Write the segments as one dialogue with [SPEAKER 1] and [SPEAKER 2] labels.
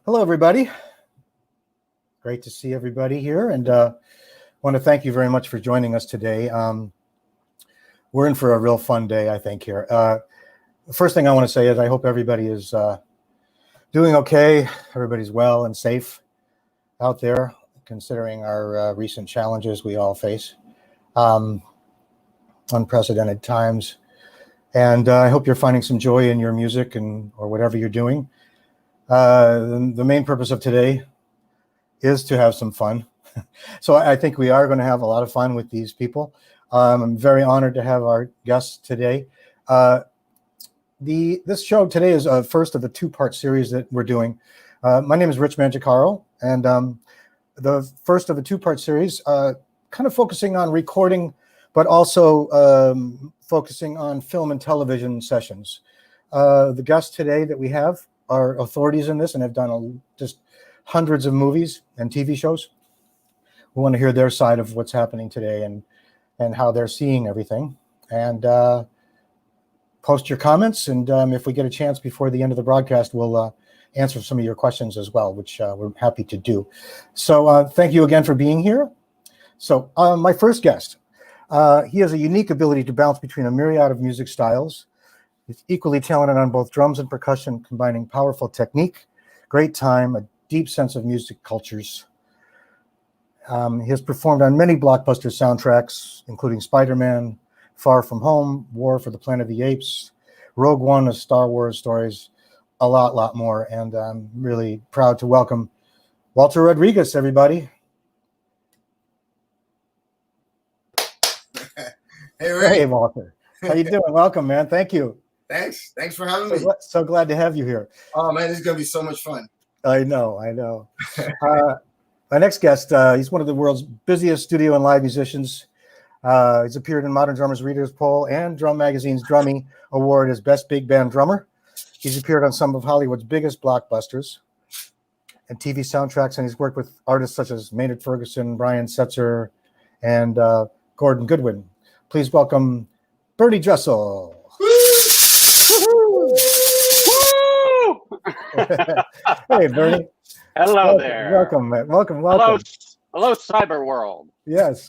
[SPEAKER 1] Hello, everybody. Great to see everybody here, and want to thank you very much for joining us today. We're in for a real fun day, I think, here. The first thing I want to say is I hope everybody is doing okay. Everybody's well and safe out there, considering our recent challenges we all face. Unprecedented times. And I hope you're finding some joy in your music or whatever you're doing. The main purpose of today is to have some fun. So I think we are going to have a lot of fun with these people. I'm very honored to have our guests today. This show today is a first of a two-part series that we're doing. My name is Rich Mangiacaro, and the first of a two-part series, kind of focusing on recording, but also focusing on film and television sessions. The guests today that we have are authorities in this and have done just hundreds of movies and TV shows. We want to hear their side of what's happening today and how they're seeing everything. And post your comments, and if we get a chance before the end of the broadcast, we'll answer some of your questions as well, which we're happy to do. So thank you again for being here. So my first guest, he has a unique ability to bounce between a myriad of music styles. He's equally talented on both drums and percussion, combining powerful technique, great time, a deep sense of music cultures. He has performed on many blockbuster soundtracks, including Spider-Man, Far From Home, War for the Planet of the Apes, Rogue One, of Star Wars stories, a lot more. And I'm really proud to welcome Walter Rodriguez, everybody.
[SPEAKER 2] Hey, Ray.
[SPEAKER 1] Hey, Walter. How you doing? Welcome, man. Thank you.
[SPEAKER 2] Thanks for having me.
[SPEAKER 1] So glad to have you here.
[SPEAKER 2] Oh, man, this is going to be so much fun.
[SPEAKER 1] I know. My next guest, he's one of the world's busiest studio and live musicians. He's appeared in Modern Drummer's Readers Poll and Drum Magazine's Drumming Award as Best Big Band Drummer. He's appeared on some of Hollywood's biggest blockbusters and TV soundtracks, and he's worked with artists such as Maynard Ferguson, Brian Setzer, and Gordon Goodwin. Please welcome Bernie Dresel. Hey, Bernie.
[SPEAKER 3] Hello there.
[SPEAKER 1] Welcome, man. Welcome.
[SPEAKER 3] Hello, cyber world.
[SPEAKER 1] Yes.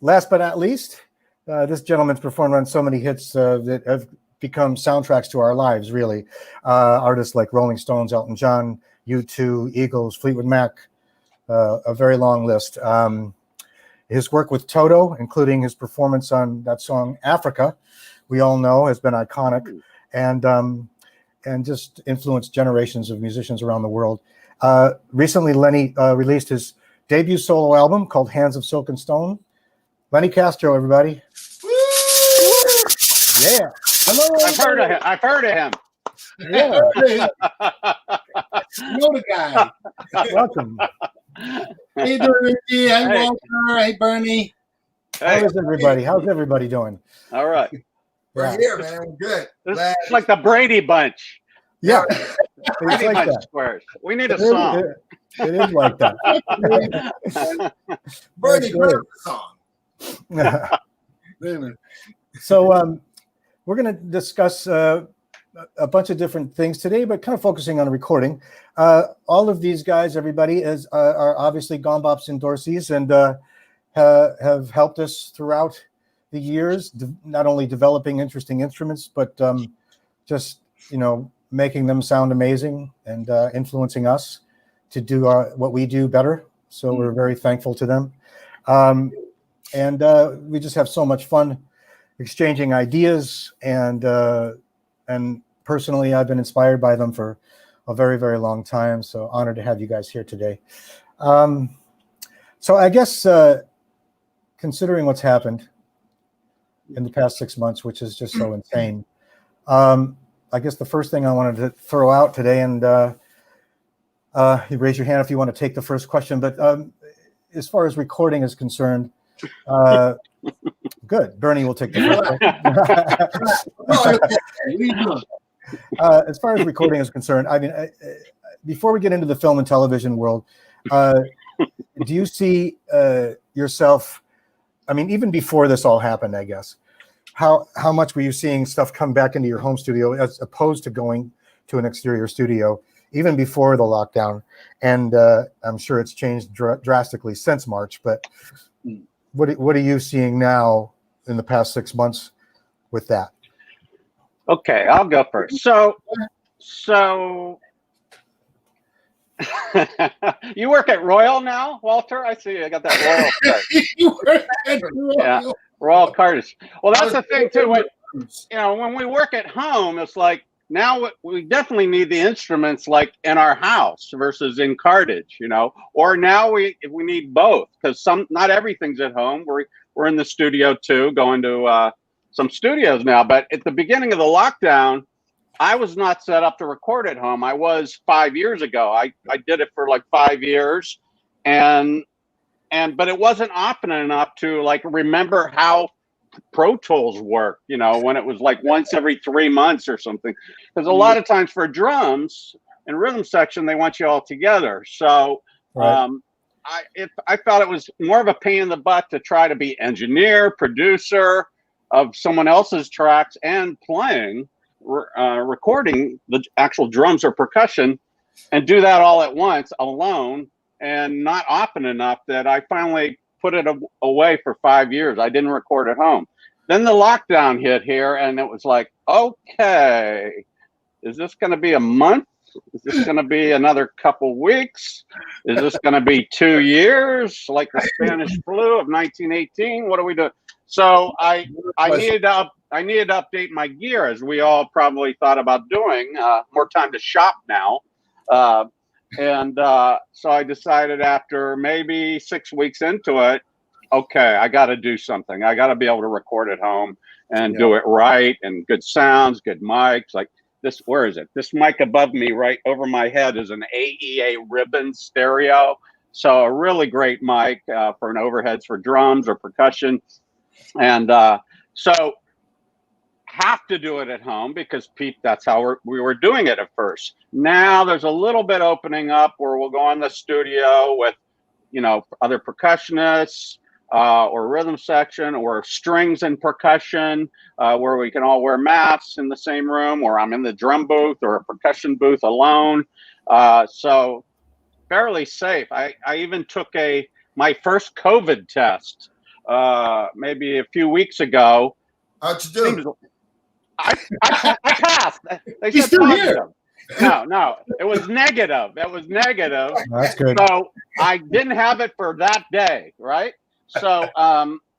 [SPEAKER 1] Last but not least, this gentleman's performed on so many hits that have become soundtracks to our lives, really. Artists like Rolling Stones, Elton John, U2, Eagles, Fleetwood Mac, a very long list. His work with Toto, including his performance on that song Africa, we all know has been iconic and just influenced generations of musicians around the world. Recently, Lenny released his debut solo album called Hands of Silk and Stone. Lenny Castro, everybody.
[SPEAKER 2] Woo!
[SPEAKER 1] Yeah. Hello.
[SPEAKER 3] I've heard of him.
[SPEAKER 1] Yeah.
[SPEAKER 2] You know the guy.
[SPEAKER 1] Welcome.
[SPEAKER 2] Hey, Ricky. Hey, Walter. Hey, Bernie.
[SPEAKER 3] Hey.
[SPEAKER 1] How's everybody doing?
[SPEAKER 3] All right.
[SPEAKER 2] We're here, man. We're good.
[SPEAKER 3] It's like the Brady Bunch.
[SPEAKER 1] Yeah.
[SPEAKER 3] Brady
[SPEAKER 1] It's like
[SPEAKER 3] Bunch
[SPEAKER 1] that.
[SPEAKER 3] Squares. We need a song.
[SPEAKER 1] It is like that.
[SPEAKER 2] Bernie,
[SPEAKER 1] That's
[SPEAKER 2] song.
[SPEAKER 1] So we're going to discuss a bunch of different things today, but kind of focusing on recording. All of these guys, everybody, are obviously Gombops endorsees and have helped us throughout the years, not only developing interesting instruments, but just, making them sound amazing and influencing us to do what we do better. So we're very thankful to them. And we just have so much fun exchanging ideas. And personally, I've been inspired by them for a very, very long time. So honored to have you guys here today. So I guess considering what's happened in the past 6 months, which is just so insane, I guess the first thing I wanted to throw out today, and you raise your hand if you want to take the first question, but as far as recording is concerned, good. Bernie will take the first question. As far as recording is concerned, I mean, before we get into the film and television world, do you see yourself, I mean, even before this all happened, I guess, how much were you seeing stuff come back into your home studio as opposed to going to an exterior studio even before the lockdown, and I'm sure it's changed drastically since March. But what are you seeing now in the past 6 months with that?
[SPEAKER 3] Okay, I'll go first. So you work at Royal now, Walter? I see. I got that Royal card.
[SPEAKER 2] You work at Royal.
[SPEAKER 3] Yeah, Royal card is. Well, that's the thing too. When we work at home, it's like now we definitely need the instruments like in our house versus in cartage, or now we need both because not everything's at home. We're in the studio too, going to some studios now. But at the beginning of the lockdown, I was not set up to record at home. I was 5 years ago. I did it for like 5 years, but it wasn't often enough to like remember how Pro Tools work, when it was like once every 3 months or something. Because a lot of times for drums and rhythm section, they want you all together. So
[SPEAKER 1] Right.
[SPEAKER 3] I thought it was more of a pain in the butt to try to be engineer, producer of someone else's tracks and playing, recording the actual drums or percussion, and do that all at once alone, and not often enough that I finally put it away for 5 years. I didn't record at home. Then the lockdown hit here, and it was like, okay, is this going to be a month? Is this going to be another couple weeks? Is this going to be 2 years, like the Spanish flu of 1918? What do we do? So I needed to update my gear, as we all probably thought about doing. More time to shop now. So I decided after maybe 6 weeks into it, okay, I got to do something. I got to be able to record at home and do it right, and good sounds, good mics. Like this, where is it? This mic above me, right over my head, is an AEA ribbon stereo. So a really great mic for an overheads for drums or percussion. And so have to do it at home because Pete, that's how we were doing it at first. Now there's a little bit opening up where we'll go in the studio with, other percussionists or rhythm section or strings and percussion where we can all wear masks in the same room, or I'm in the drum booth or a percussion booth alone. So fairly safe. I even took my first COVID test maybe a few weeks ago.
[SPEAKER 2] How'd you do?
[SPEAKER 3] I passed. They
[SPEAKER 2] He's
[SPEAKER 3] said
[SPEAKER 2] still
[SPEAKER 3] positive. No, it was negative. It was negative.
[SPEAKER 1] That's good.
[SPEAKER 3] So I didn't have it for that day, right? So,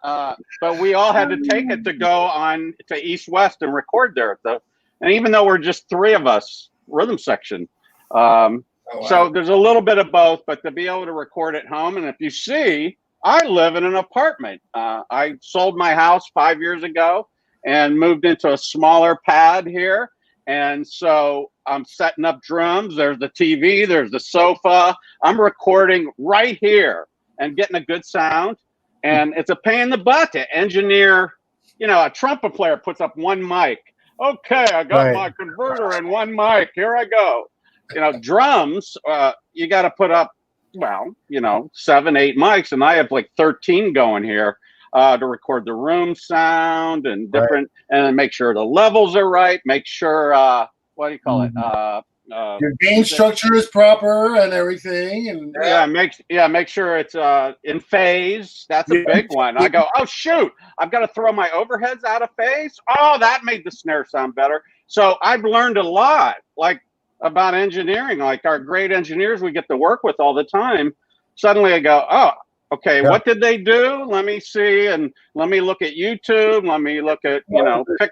[SPEAKER 3] but we all had to take it to go on to East West and record there and even though we're just three of us, rhythm section. So there's a little bit of both, but to be able to record at home. And if you see, I live in an apartment. I sold my house 5 years ago and moved into a smaller pad here. And so I'm setting up drums. There's the TV, there's the sofa. I'm recording right here and getting a good sound. And it's a pain in the butt to engineer. A trumpet player puts up one mic. Okay, I got my converter and one mic. Here I go. Drums, you got to put up, 7, 8 mics. And I have like 13 going here. To record the room sound and different, and make sure the levels are right. Make sure, what do you call it?
[SPEAKER 2] Your gain structure is proper and everything, and
[SPEAKER 3] make sure it's in phase. That's a big one. I go, oh shoot, I've got to throw my overheads out of phase. Oh, that made the snare sound better. So I've learned a lot, like about engineering. Like our great engineers we get to work with all the time. Suddenly I go, oh. Okay, what did they do? Let me see, and let me look at YouTube. Let me look at, pick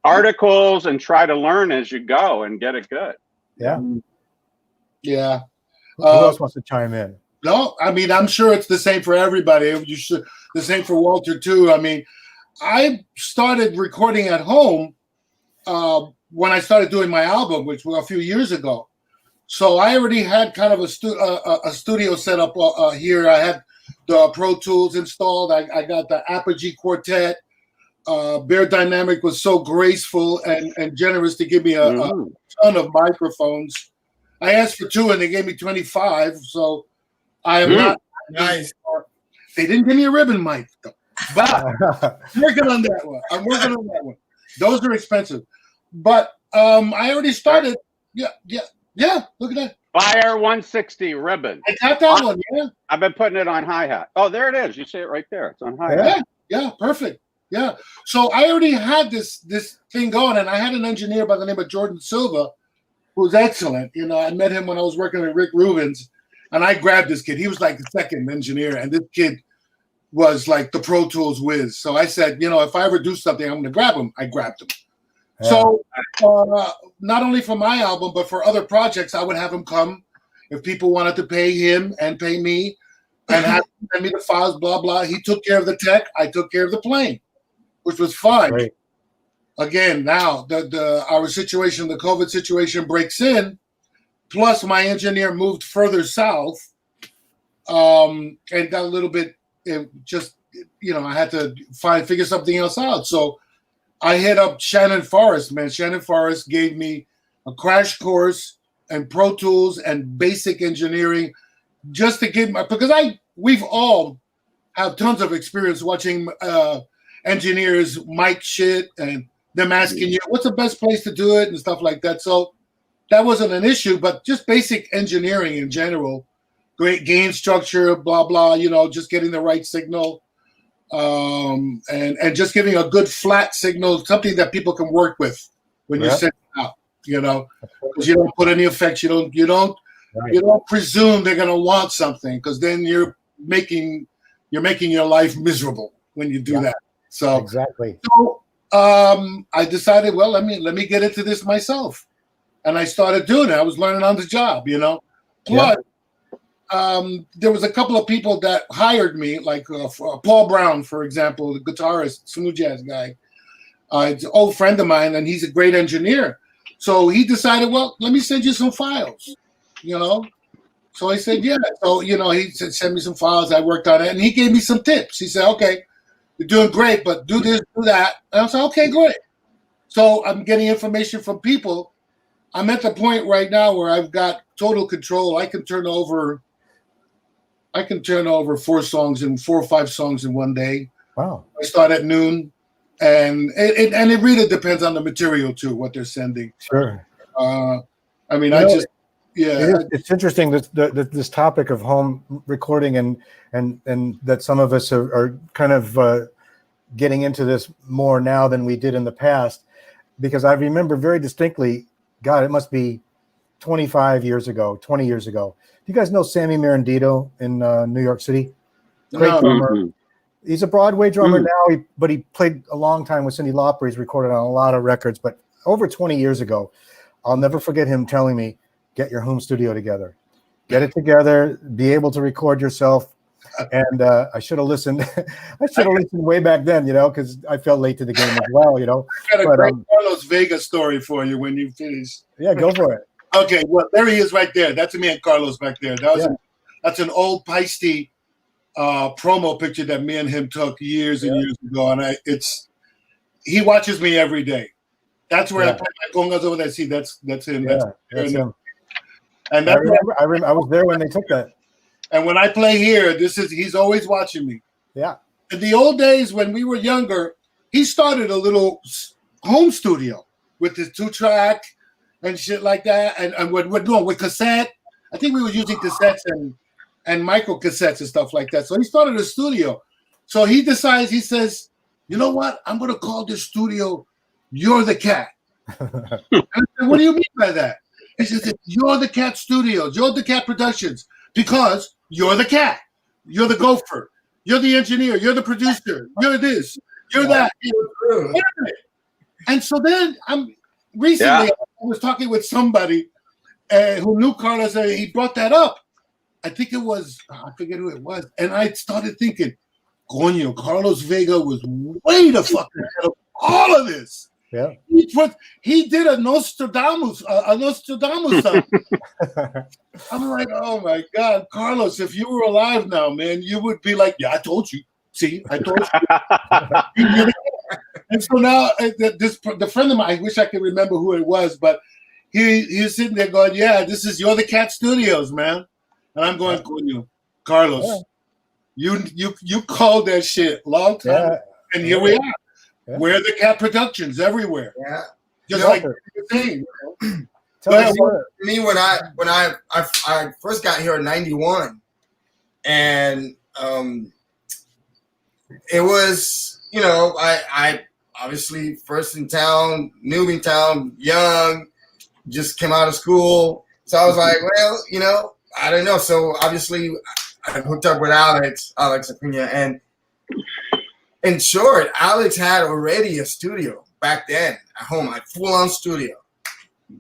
[SPEAKER 3] articles and try to learn as you go and get it good.
[SPEAKER 1] Yeah.
[SPEAKER 2] Yeah.
[SPEAKER 1] Who else wants to chime in?
[SPEAKER 2] No, I mean, I'm sure it's the same for everybody. The same for Walter too. I mean, I started recording at home when I started doing my album, which was a few years ago. So I already had kind of a studio set up here. I had the Pro Tools installed. I got the Apogee Quartet. Bear Dynamic was so graceful and generous to give me a ton of microphones. I asked for 2 and they gave me 25. So I am not nice. They didn't give me a ribbon mic, though. But I'm working on that one. Those are expensive. But I already started. Yeah. Look at that.
[SPEAKER 3] Fire 160 ribbon.
[SPEAKER 2] I got that one. Yeah.
[SPEAKER 3] I've been putting it on hi-hat. Oh, there it is. You see it right there. It's on hi-hat.
[SPEAKER 2] Yeah. Perfect. Yeah. So I already had this thing going, and I had an engineer by the name of Jordan Silva, who's excellent. You know, I met him when I was working with Rick Rubens, and I grabbed this kid. He was like the second engineer, and this kid was like the Pro Tools whiz. So I said, you know, if I ever do something, I'm going to grab him. I grabbed him. Yeah. So not only for my album, but for other projects, I would have him come if people wanted to pay him and pay me and have him send me the files, blah, blah. He took care of the tech. I took care of the playing, which was fun. Great. Again, now our situation, the COVID situation breaks in, plus my engineer moved further south and got a little bit, I had to figure something else out. So I hit up Shannon Forrest, man. Shannon Forrest gave me a crash course and Pro Tools and basic engineering just to give because we've all have tons of experience watching engineers mic shit and them asking you what's the best place to do it and stuff like that. So that wasn't an issue, but just basic engineering in general, great gain structure, blah, blah, just getting the right signal. And just giving a good flat signal, something that people can work with when you send it out, because you don't put any effects. You don't presume they're going to want something, because then you're making your life miserable when you do that. So
[SPEAKER 1] exactly.
[SPEAKER 2] So I decided, well, let me get into this myself, and I started doing it. I was learning on the job, Plus, there was a couple of people that hired me, like Paul Brown, for example, the guitarist, smooth jazz guy. It's an old friend of mine, and he's a great engineer. So he decided, well, let me send you some files, So I said, yeah. So, he said, send me some files. I worked on it, and he gave me some tips. He said, okay, you're doing great, but do this, do that. And I said, okay, great. So I'm getting information from people. I'm at the point right now where I've got total control. I can turn over 4 or 5 songs in one day. Wow. I start at noon, and it really depends on the material too, what they're sending.
[SPEAKER 1] Sure.
[SPEAKER 2] It's
[SPEAKER 1] interesting that this topic of home recording and that some of us are kind of getting into this more now than we did in the past, because I remember very distinctly, God, it must be 20 years ago. Do you guys know Sammy Mirandito in New York City? Great drummer. Mm-hmm. He's a Broadway drummer now, but he played a long time with Cyndi Lauper. He's recorded on a lot of records. But over 20 years ago, I'll never forget him telling me, get your home studio together. Get it together, be able to record yourself. And I should have listened. I should have listened way back then, because I felt late to the game as well,
[SPEAKER 2] I got a great Carlos Vega story for you when you finish.
[SPEAKER 1] Yeah, go for it.
[SPEAKER 2] Okay, well, there he is right there. That's me and Carlos back there. That's an old Peisty promo picture that me and him took years and years ago. And he watches me every day. That's where I play my congas over there. See, that's him.
[SPEAKER 1] Yeah, that's him. And I was there when they took that.
[SPEAKER 2] And when I play here, he's always watching me.
[SPEAKER 1] Yeah.
[SPEAKER 2] In the old days when we were younger, he started a little home studio with his 2-track and shit like that. And what we're doing with cassette, I think we were using cassettes and micro cassettes and stuff like that. So he started a studio. So he says, you know what? I'm going to call this studio You're the Cat. And I said, what do you mean by that? He says, You're the Cat Studios, You're the Cat Productions, because you're the cat. You're the gopher. You're the engineer. You're the producer. You're this. You're that. And so then recently I was talking with somebody who knew Carlos, and he brought that up. I think it was, I forget who it was. And I started thinking, coño, Carlos Vega was way the fuck ahead of all of this.
[SPEAKER 1] Yeah.
[SPEAKER 2] He did a Nostradamus song. I'm like, oh my God, Carlos, if you were alive now, man, you would be like, yeah, I told you. See, I told you. And so now the friend of mine, I wish I could remember who it was, but he's sitting there going, yeah, this is You're the Cat Studios, man. And I'm going, coño, Carlos, you called that shit long time, and here we are. Yeah. We're the Cat Productions everywhere.
[SPEAKER 4] Yeah.
[SPEAKER 2] just
[SPEAKER 1] Walter.
[SPEAKER 2] like the thing.
[SPEAKER 1] Tell us,
[SPEAKER 4] For me, when I first got here in '91, and it was, you know, I obviously first in town, new in town, young, just came out of school, so I was like, well, you know, I don't know. So obviously, I hooked up with Alex Acuna, and in short, Alex had already a studio back then at home, like full-on studio.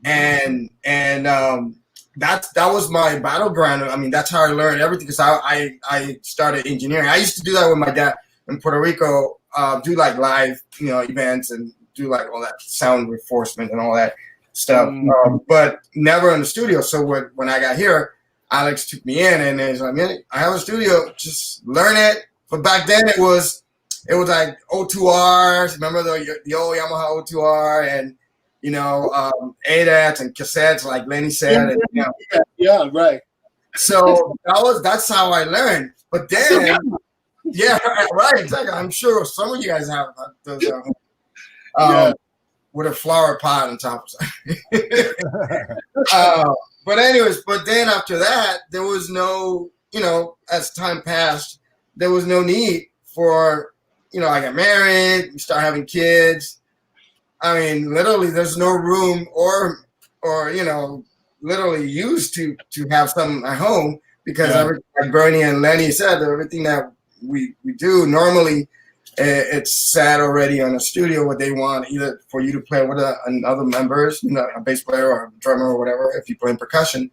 [SPEAKER 4] And that was my battleground. I mean, that's how I learned everything, because I started engineering. I used to do that with my dad in Puerto Rico, do like live, you know, events and do like all that sound reinforcement and all that stuff, but never in the studio. So when I got here, Alex took me in and he's like, man, I have a studio, just learn it. But back then it was like O2Rs. Remember the old Yamaha O2R, and you know, ADATs and cassettes, like Lenny said. And, you know.
[SPEAKER 2] Yeah, right.
[SPEAKER 4] So that's how I learned. But then, yeah, right, exactly. I'm sure some of you guys have those with a flower pot on top of something. But anyways, but then after that, there was no, you know, as time passed, there was no need for, you know, I got married, we started having kids. I mean, literally, there's no room or you know, literally used to have something at home, because like Bernie and Lenny said, everything that we do normally, it's set already on a studio, what they want, either for you to play with another members, you know, a bass player or a drummer or whatever, if you play in percussion,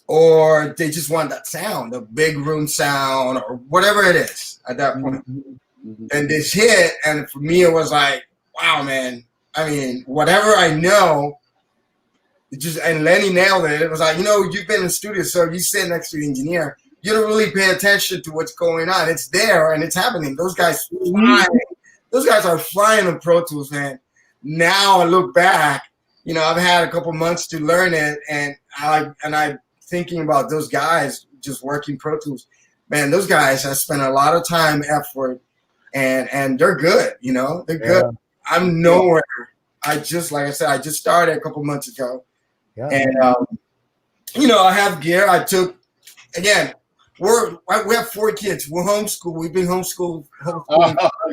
[SPEAKER 4] or they just want that sound, the big room sound or whatever it is at that point. And this hit, and for me, it was like, wow, man. I mean, whatever I know, and Lenny nailed it. It was like, you know, you've been in the studio, so you sit next to the engineer. You don't really pay attention to what's going on. It's there and it's happening. Those guys are flying in Pro Tools, man. Now I look back, you know, I've had a couple months to learn it, and I'm thinking about those guys just working Pro Tools. Man, those guys have spent a lot of time, effort, and they're good, you know, they're good. I'm nowhere. Like I said, I just started a couple months ago. Yeah. And, you know, I have gear. I took, again, we have 4 kids. We're homeschooled. We've been homeschooled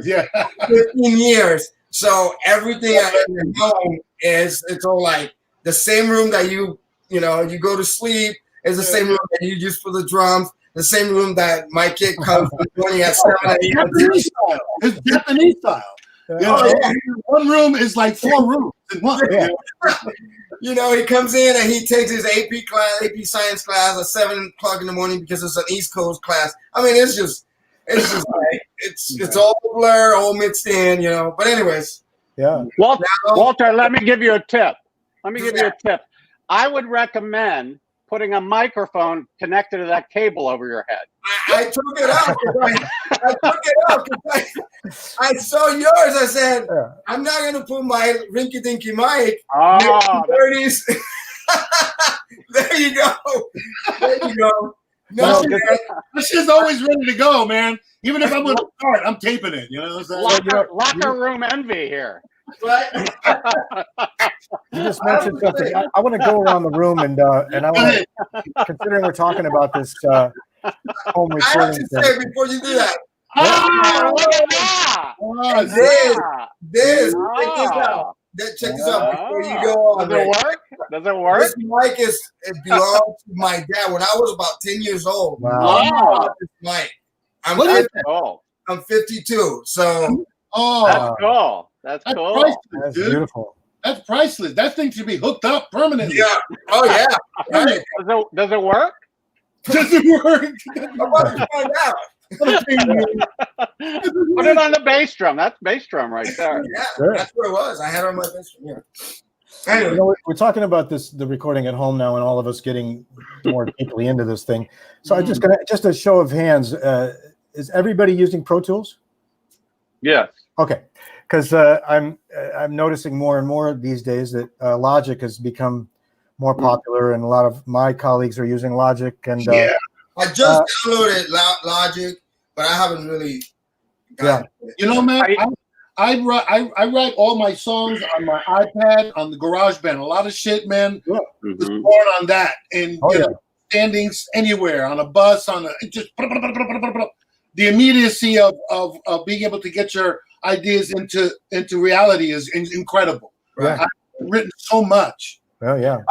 [SPEAKER 4] 15 years. So everything I have at home it's all like the same room that you go to sleep is the same room that you use for the drums. The same room that my kid comes from morning at 7 a.m.
[SPEAKER 2] Japanese style. It's Japanese style. You know, one room is like 4 rooms in one. Yeah.
[SPEAKER 4] You know, he comes in and he takes his AP science class at 7 o'clock in the morning because it's an East Coast class. I mean, it's just like it's all blur, all mixed in, you know. But anyways,
[SPEAKER 3] Walter, let me give you a tip. I would recommend putting a microphone connected to that cable over your head.
[SPEAKER 4] I took it out. I saw yours. I said, I'm not going to put my rinky-dinky mic.
[SPEAKER 3] Oh,
[SPEAKER 4] 30s. There you go. No,
[SPEAKER 2] this shit's always ready to go, man. Even if I'm going to start, I'm taping it. You know what I'm saying?
[SPEAKER 3] Locker room envy here.
[SPEAKER 1] You just mentioned something. I want to go around the room and I want to, considering we're talking about this home recording.
[SPEAKER 4] I have to say before you do that. This. Check this out before you go on.
[SPEAKER 3] Does it work?
[SPEAKER 4] This mic it belongs to my dad when I was about 10 years old.
[SPEAKER 3] Wow.
[SPEAKER 4] This mic. I'm 52, so.
[SPEAKER 3] That's cool. That's cool.
[SPEAKER 2] Priceless,
[SPEAKER 1] That's
[SPEAKER 2] dude.
[SPEAKER 1] beautiful.
[SPEAKER 2] That's priceless. That thing should be hooked up permanently.
[SPEAKER 4] Yeah. Oh yeah. Right.
[SPEAKER 3] Does it work?
[SPEAKER 2] Does it work?
[SPEAKER 4] I'm about to find out.
[SPEAKER 3] Put it on the bass drum. That's bass drum right there.
[SPEAKER 4] Yeah,
[SPEAKER 1] Sure.
[SPEAKER 4] That's where it was. I had it on my bass drum. Yeah.
[SPEAKER 1] You
[SPEAKER 4] Anyway.
[SPEAKER 1] know, we're talking about the recording at home now, and all of us getting more deeply into this thing. So I'm just a show of hands. Is everybody using Pro Tools?
[SPEAKER 3] Yes.
[SPEAKER 1] Okay, because I'm noticing more and more these days that Logic has become more popular, and a lot of my colleagues are using Logic. And
[SPEAKER 4] I just downloaded Logic, but I haven't really gotten it.
[SPEAKER 2] You know, man, I write all my songs on my iPad on the GarageBand. A lot of shit, man.
[SPEAKER 1] Yeah.
[SPEAKER 2] Was born on that, and standings anywhere on a bus, on a just the immediacy of being able to get your ideas into reality is incredible.
[SPEAKER 1] Right.
[SPEAKER 2] I've written so much.
[SPEAKER 1] Oh yeah.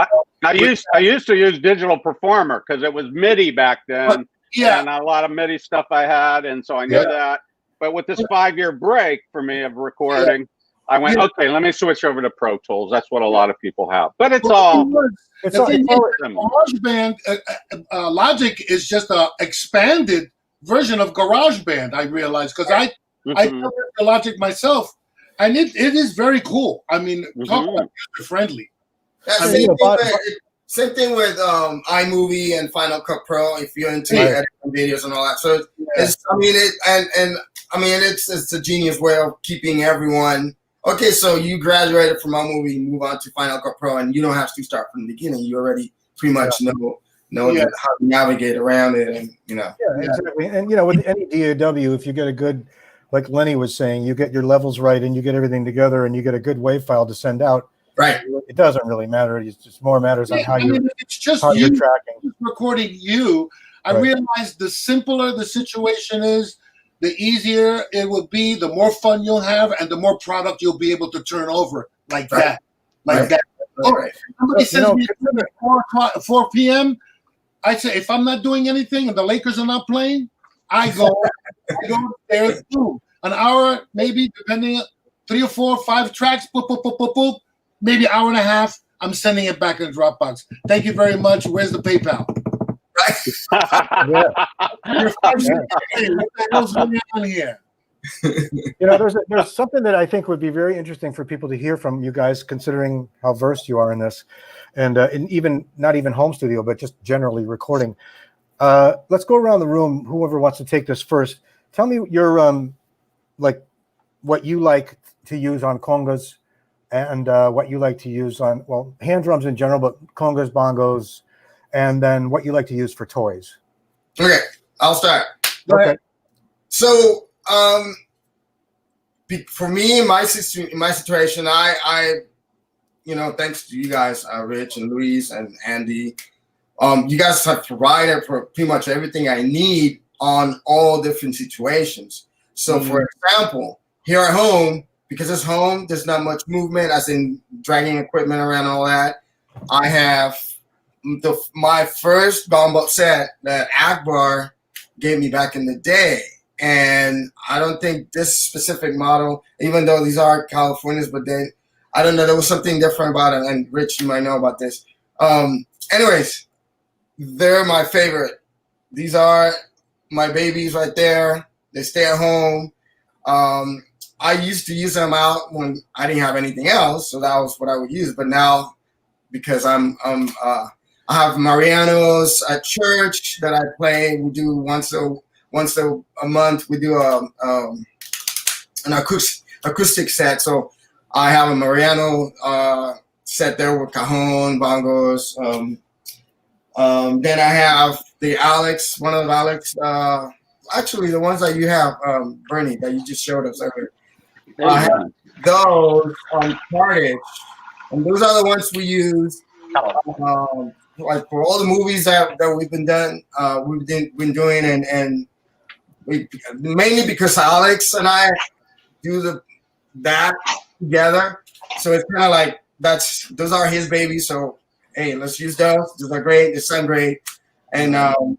[SPEAKER 3] I used to use Digital Performer because it was MIDI back then.
[SPEAKER 2] Yeah.
[SPEAKER 3] And a lot of MIDI stuff I had, and so I knew that. But with this 5-year break for me of recording, I went, okay, let me switch over to Pro Tools. That's what a lot of people have. But it's all
[SPEAKER 2] GarageBand. Logic is just a expanded version of GarageBand. I realized because I covered the Logic myself, and it is very cool. I mean, talk about user friendly.
[SPEAKER 4] Same thing with iMovie and Final Cut Pro. If you're into editing videos and all that, so it's it's a genius way of keeping everyone. Okay, so you graduated from iMovie, move on to Final Cut Pro, and you don't have to start from the beginning. You already pretty much know how to navigate around it, and Yeah,
[SPEAKER 1] exactly. And with any DAW, if you get a good, like Lenny was saying, you get your levels right, and you get everything together, and you get a good WAV file to send out.
[SPEAKER 4] Right.
[SPEAKER 1] It doesn't really matter. It just more matters on how you're tracking.
[SPEAKER 2] Recording you. I realized the simpler the situation is, the easier it will be, the more fun you'll have, and the more product you'll be able to turn over like that. Somebody sends me at 4 p.m. I say, if I'm not doing anything and the Lakers are not playing, I go upstairs, boom. An hour, maybe, depending on 3 or 4 or 5 tracks, boop, boop, boop, boop, boop. Maybe hour and a half, I'm sending it back in the Dropbox. Thank you very much. Where's the PayPal? What the hell's going on here?
[SPEAKER 1] There's something that I think would be very interesting for people to hear from you guys, considering how versed you are in this, and even not even home studio, but just generally recording. Let's go around the room. Whoever wants to take this first, tell me your like what you like to use on congas, and what you like to use on hand drums in general, but congas, bongos, and then what you like to use for toys.
[SPEAKER 4] Okay, I'll start.
[SPEAKER 1] Okay.
[SPEAKER 4] So, for me, in my situation, I thanks to you guys, Rich and Luis and Andy, you guys have provided for pretty much everything I need on all different situations. So, for example, here at home, because it's home, there's not much movement, as in dragging equipment around and all that. I have my first gombo set that Akbar gave me back in the day. And I don't think this specific model, even though these are Californians, but I don't know, there was something different about it. And Rich, you might know about this. Anyways, they're my favorite. These are my babies right there. They stay at home. I used to use them out when I didn't have anything else, so that was what I would use. But now, because I have Marianos at church that I play. We do once a month. We do an acoustic set. So I have a Mariano set there with cajon, bongos. Then I have the Alex, one of the Alex. Actually, the ones that you have, Bernie, that you just showed us earlier. I have those on cartage, and those are the ones we use. Like for all the movies that we've been doing, and we mainly because Alex and I do that together. So it's kind of like those are his babies. So hey, let's use those. Those are great. They sound great, and then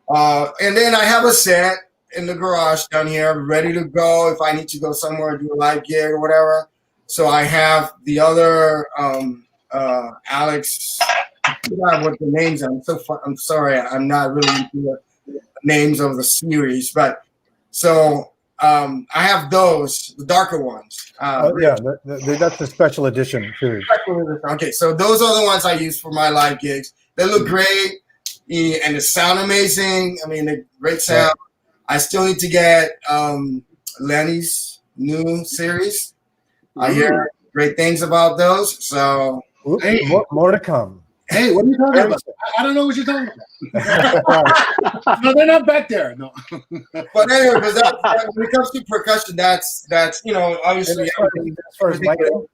[SPEAKER 4] I have a set in the garage down here, ready to go if I need to go somewhere, do a live gig or whatever. So I have the other Alex. I forgot what the names are. I'm sorry, I'm not really into the names of the series, but so I have those, the darker ones.
[SPEAKER 1] That's the special edition series.
[SPEAKER 4] Okay, so those are the ones I use for my live gigs. They look great, and they sound amazing. I mean, the great sound. I still need to get Lenny's new series. I hear great things about those. So
[SPEAKER 1] more to come.
[SPEAKER 2] Hey, what are you talking about? I don't know what you're talking about. No, they're not back there. No.
[SPEAKER 4] But anyway, when it comes to percussion, that's obviously.
[SPEAKER 1] As far as miking,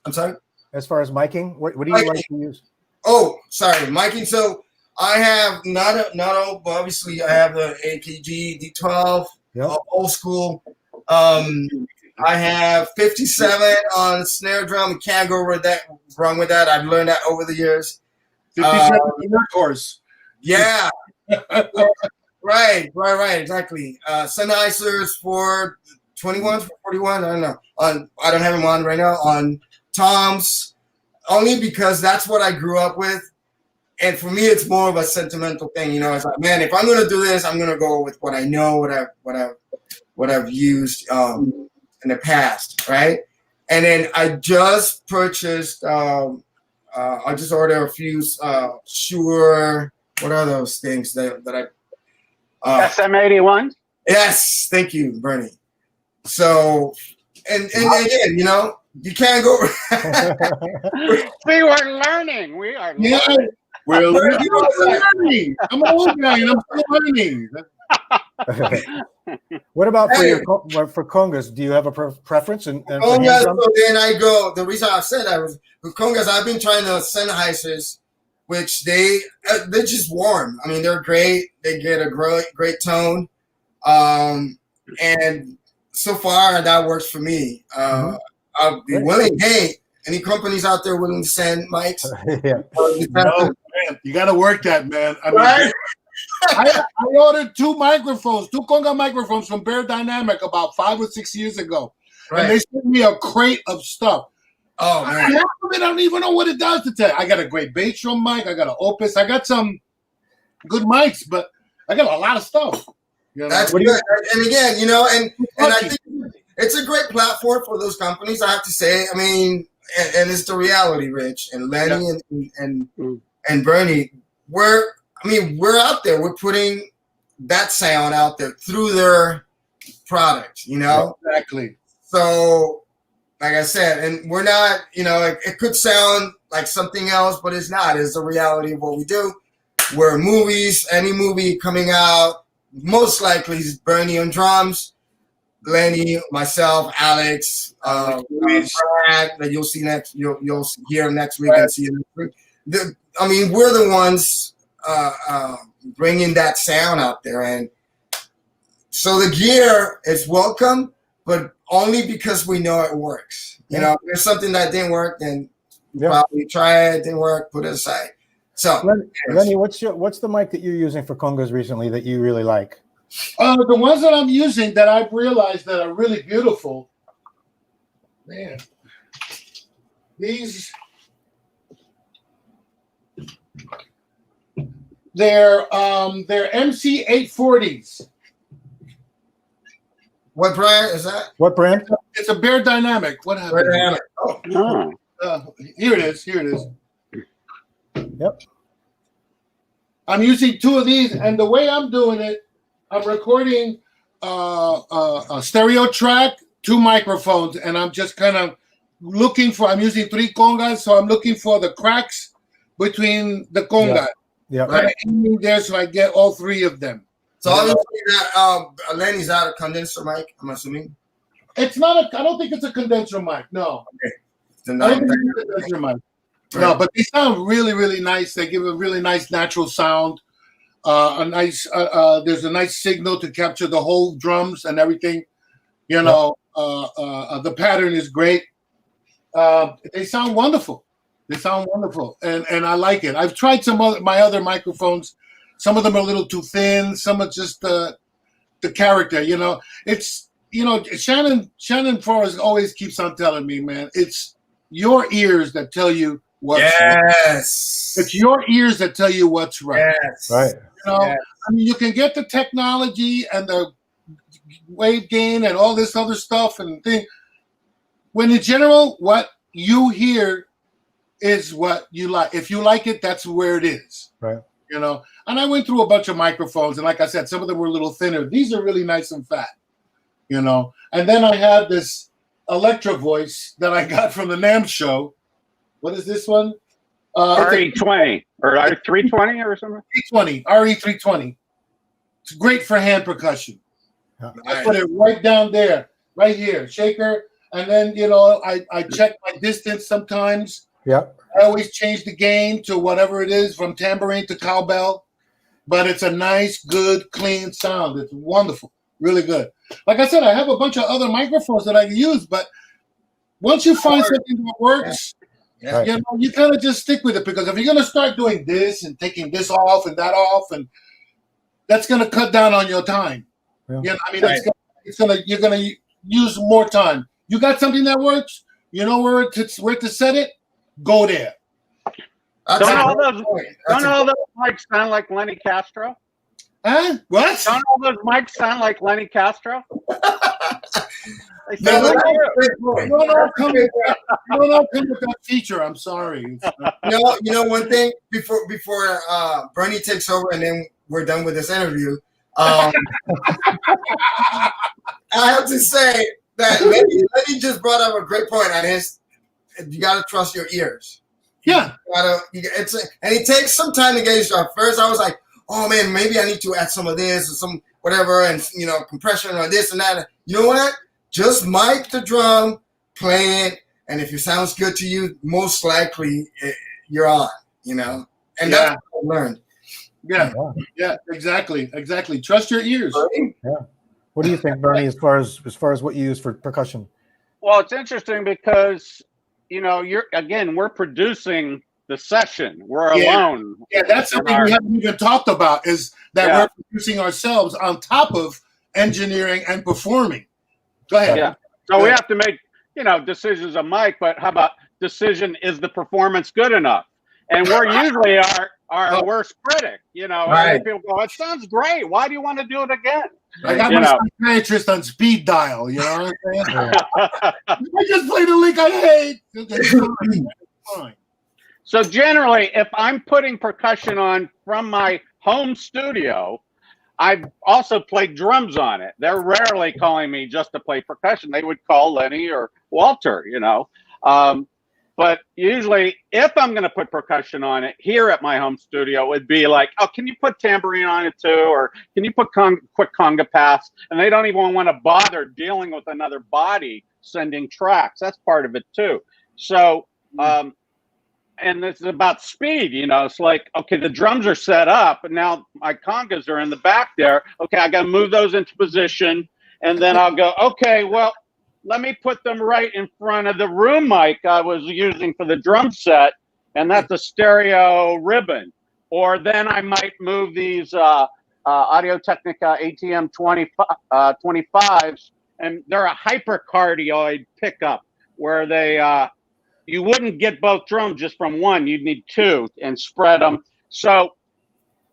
[SPEAKER 4] I'm sorry.
[SPEAKER 1] as far as miking, what do you like to use?
[SPEAKER 4] Oh, sorry, miking. So I have not all, but obviously I have the AKG D12, old school. I have 57 on snare drum. Can't go wrong with that. I've learned that over the years.
[SPEAKER 2] 57 workhorse.
[SPEAKER 4] Yeah. Right, exactly. Sennheisers for 21, for 41. I don't know. I don't have them on right now. On toms, only because that's what I grew up with. And for me, it's more of a sentimental thing. It's like, man, if I'm gonna do this, I'm gonna go with what I know, what I've used in the past, right? And then I just purchased. I just ordered a few Shure. What are those things that I?
[SPEAKER 3] SM81.
[SPEAKER 4] Yes, thank you, Bernie. So, and again, you can't go.
[SPEAKER 3] See, we're learning. We are.
[SPEAKER 2] Yeah, we're learning. I'm an old guy and I'm still learning.
[SPEAKER 1] What about for congas? Do you have a preference? And for
[SPEAKER 4] Congas, so then I go. The reason I said that was with congas. I've been trying the Sennheisers, which they're just warm. I mean, they're great. They get a great tone, and so far that works for me. I'll be willing. Hey, any companies out there willing to send mics?
[SPEAKER 2] No, man, you got to work that, man. I mean,
[SPEAKER 4] right?
[SPEAKER 2] I ordered two conga microphones from Bear Dynamic about 5 or 6 years ago. Right. And they sent me a crate of stuff.
[SPEAKER 4] Oh, man.
[SPEAKER 2] I don't even know what it does to tell. I got a great bass drum mic. I got an Opus. I got some good mics, but I got a lot of stuff.
[SPEAKER 4] That's good. And again, and I think it's a great platform for those companies, I have to say. I mean, and it's the reality, Rich, and Lenny and Bernie. We're out there. We're putting that sound out there through their product,
[SPEAKER 2] Exactly.
[SPEAKER 4] So, like I said, and we're not, it could sound like something else, but it's not. It's the reality of what we do. We're movies, any movie coming out, most likely is Bernie on drums, Lenny, myself, Alex, Brad, that you'll see next. You'll hear him next week and see him next week. We're the ones bringing that sound out there, and so the gear is welcome, but only because we know it works. If there's something that didn't work, then probably try it. Didn't work, put it aside. So,
[SPEAKER 1] Lenny, what's the mic that you're using for congas recently that you really like?
[SPEAKER 2] The ones that I'm using that I've realized that are really beautiful, man. They're MC840s.
[SPEAKER 4] What brand is that?
[SPEAKER 1] What brand?
[SPEAKER 2] It's a Bear Dynamic. What happened?
[SPEAKER 4] Bear Dynamic.
[SPEAKER 2] Here it is.
[SPEAKER 1] Yep.
[SPEAKER 2] I'm using two of these, and the way I'm doing it, I'm recording a stereo track, 2 microphones, and I'm just kind of I'm using 3 congas, so I'm looking for the cracks between the congas.
[SPEAKER 1] Yeah.
[SPEAKER 2] Right. I'm there so I get all 3 of them.
[SPEAKER 4] So obviously that Lenny's out a condenser mic, I'm assuming.
[SPEAKER 2] It's not I don't think it's a condenser mic. No.
[SPEAKER 4] Okay.
[SPEAKER 2] I don't think it's a condenser mic. Right. No, but they sound really, really nice. They give a really nice natural sound. There's a nice signal to capture the whole drums and everything. The pattern is great. They sound wonderful. And I like it. I've tried my other microphones. Some of them are a little too thin. Some are just the character. It's Shannon Forrest always keeps on telling me, man, it's your ears that tell you what's right. It's your ears that tell you what's right.
[SPEAKER 1] Yes. Right.
[SPEAKER 2] You can get the technology and the wave gain and all this other stuff and thing. When in general, what you hear is what you like. If you like it, that's where it is.
[SPEAKER 1] Right.
[SPEAKER 2] And I went through a bunch of microphones, and like I said, some of them were a little thinner. These are really nice and fat. And then I had this Electro voice that I got from the NAMM show. What is this one?
[SPEAKER 3] RE20 or R320 or something.
[SPEAKER 2] 320, RE320. It's great for hand percussion.
[SPEAKER 1] Yeah.
[SPEAKER 2] I put it right down there, right here, shaker, and then I check my distance sometimes.
[SPEAKER 1] Yeah.
[SPEAKER 2] I always change the gain to whatever it is, from tambourine to cowbell. But it's a nice, good, clean sound. It's wonderful, really good. Like I said, I have a bunch of other microphones that I use, but once you find something that works, you kind of just stick with it, because if you're going to start doing this and taking this off and that off, and that's going to cut down on your time.
[SPEAKER 1] Yeah.
[SPEAKER 2] You're going to use more time. You got something that works, you know where to set it, go there.
[SPEAKER 3] Don't all those mics sound like Lenny Castro?
[SPEAKER 2] Huh? What?
[SPEAKER 3] Don't all those mics sound like Lenny Castro? They
[SPEAKER 2] No,
[SPEAKER 3] sound like you.
[SPEAKER 2] you don't all come with that feature. I'm sorry.
[SPEAKER 4] One thing before Bernie takes over and then we're done with this interview. I have to say that Lenny just brought up a great point on his. You got to trust your ears.
[SPEAKER 2] Yeah.
[SPEAKER 4] And it takes some time to get used to. At first, I was like, oh man, maybe I need to add some of this or some whatever, and compression or this and that. You know what? Just mic the drum, play it, and if it sounds good to you, most likely you're on. And that's what I learned.
[SPEAKER 2] Yeah, exactly. Trust your ears.
[SPEAKER 1] Yeah. What do you think, Bernie, as far as what you use for percussion?
[SPEAKER 3] Well, it's interesting because we're producing the session. We're alone.
[SPEAKER 2] Yeah, that's something we haven't even talked about, is that we're producing ourselves on top of engineering and performing. Go ahead.
[SPEAKER 3] Yeah. So we have to make, decisions on mic, but how about decision, is the performance good enough? And we're usually our worst critic.
[SPEAKER 4] Right.
[SPEAKER 3] People go, it sounds great. Why do you want to do it again?
[SPEAKER 2] I got my psychiatrist on speed dial, you know what I'm saying? I just played a lick I hate. It's fine.
[SPEAKER 3] So generally, if I'm putting percussion on from my home studio, I've also played drums on it. They're rarely calling me just to play percussion. They would call Lenny or Walter, But usually, if I'm going to put percussion on it here at my home studio, it would be like, oh, can you put tambourine on it too? Or can you put quick conga pass? And they don't even want to bother dealing with another body sending tracks. That's part of it too. So, and this is about speed, It's like, okay, the drums are set up, and now my congas are in the back there. Okay, I got to move those into position. And then I'll go, okay, well, let me put them right in front of the room mic I was using for the drum set, and that's a stereo ribbon. Or then I might move these Audio-Technica ATM 25s, and they're a hypercardioid pickup where they you wouldn't get both drums just from one. You'd need two and spread them. So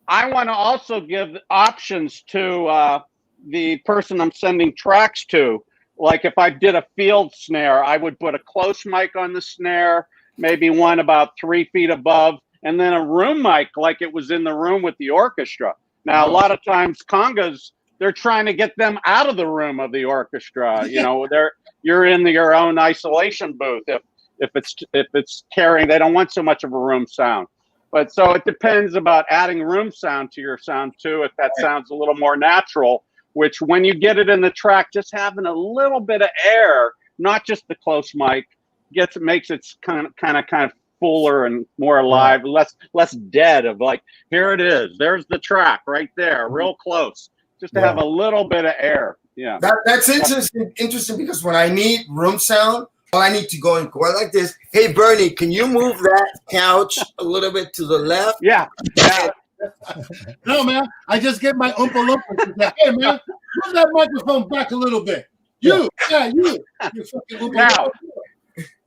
[SPEAKER 3] I want to also give options to the person I'm sending tracks to. Like if I did a field snare, I would put a close mic on the snare, maybe one about 3 feet above, and then a room mic like it was in the room with the orchestra. Now, a lot of times congas, they're trying to get them out of the room of the orchestra. You're in your own isolation booth. If it's carrying, they don't want so much of a room sound. But so it depends about adding room sound to your sound too, if that sounds a little more natural, which when you get it in the track, just having a little bit of air, not just the close mic, makes it kind of fuller and more alive, less dead of like, here it is. There's the track right there, real close, just to have a little bit of air. Yeah.
[SPEAKER 4] That's interesting because when I need room sound, I need to go and go like this. Hey, Bernie, can you move that couch a little bit to the left?
[SPEAKER 3] Yeah.
[SPEAKER 2] No, man. I just get my Oompa Loompa. Hey, man, move that microphone back a little bit. You. You fucking Oompa
[SPEAKER 3] Now,
[SPEAKER 2] Loompa.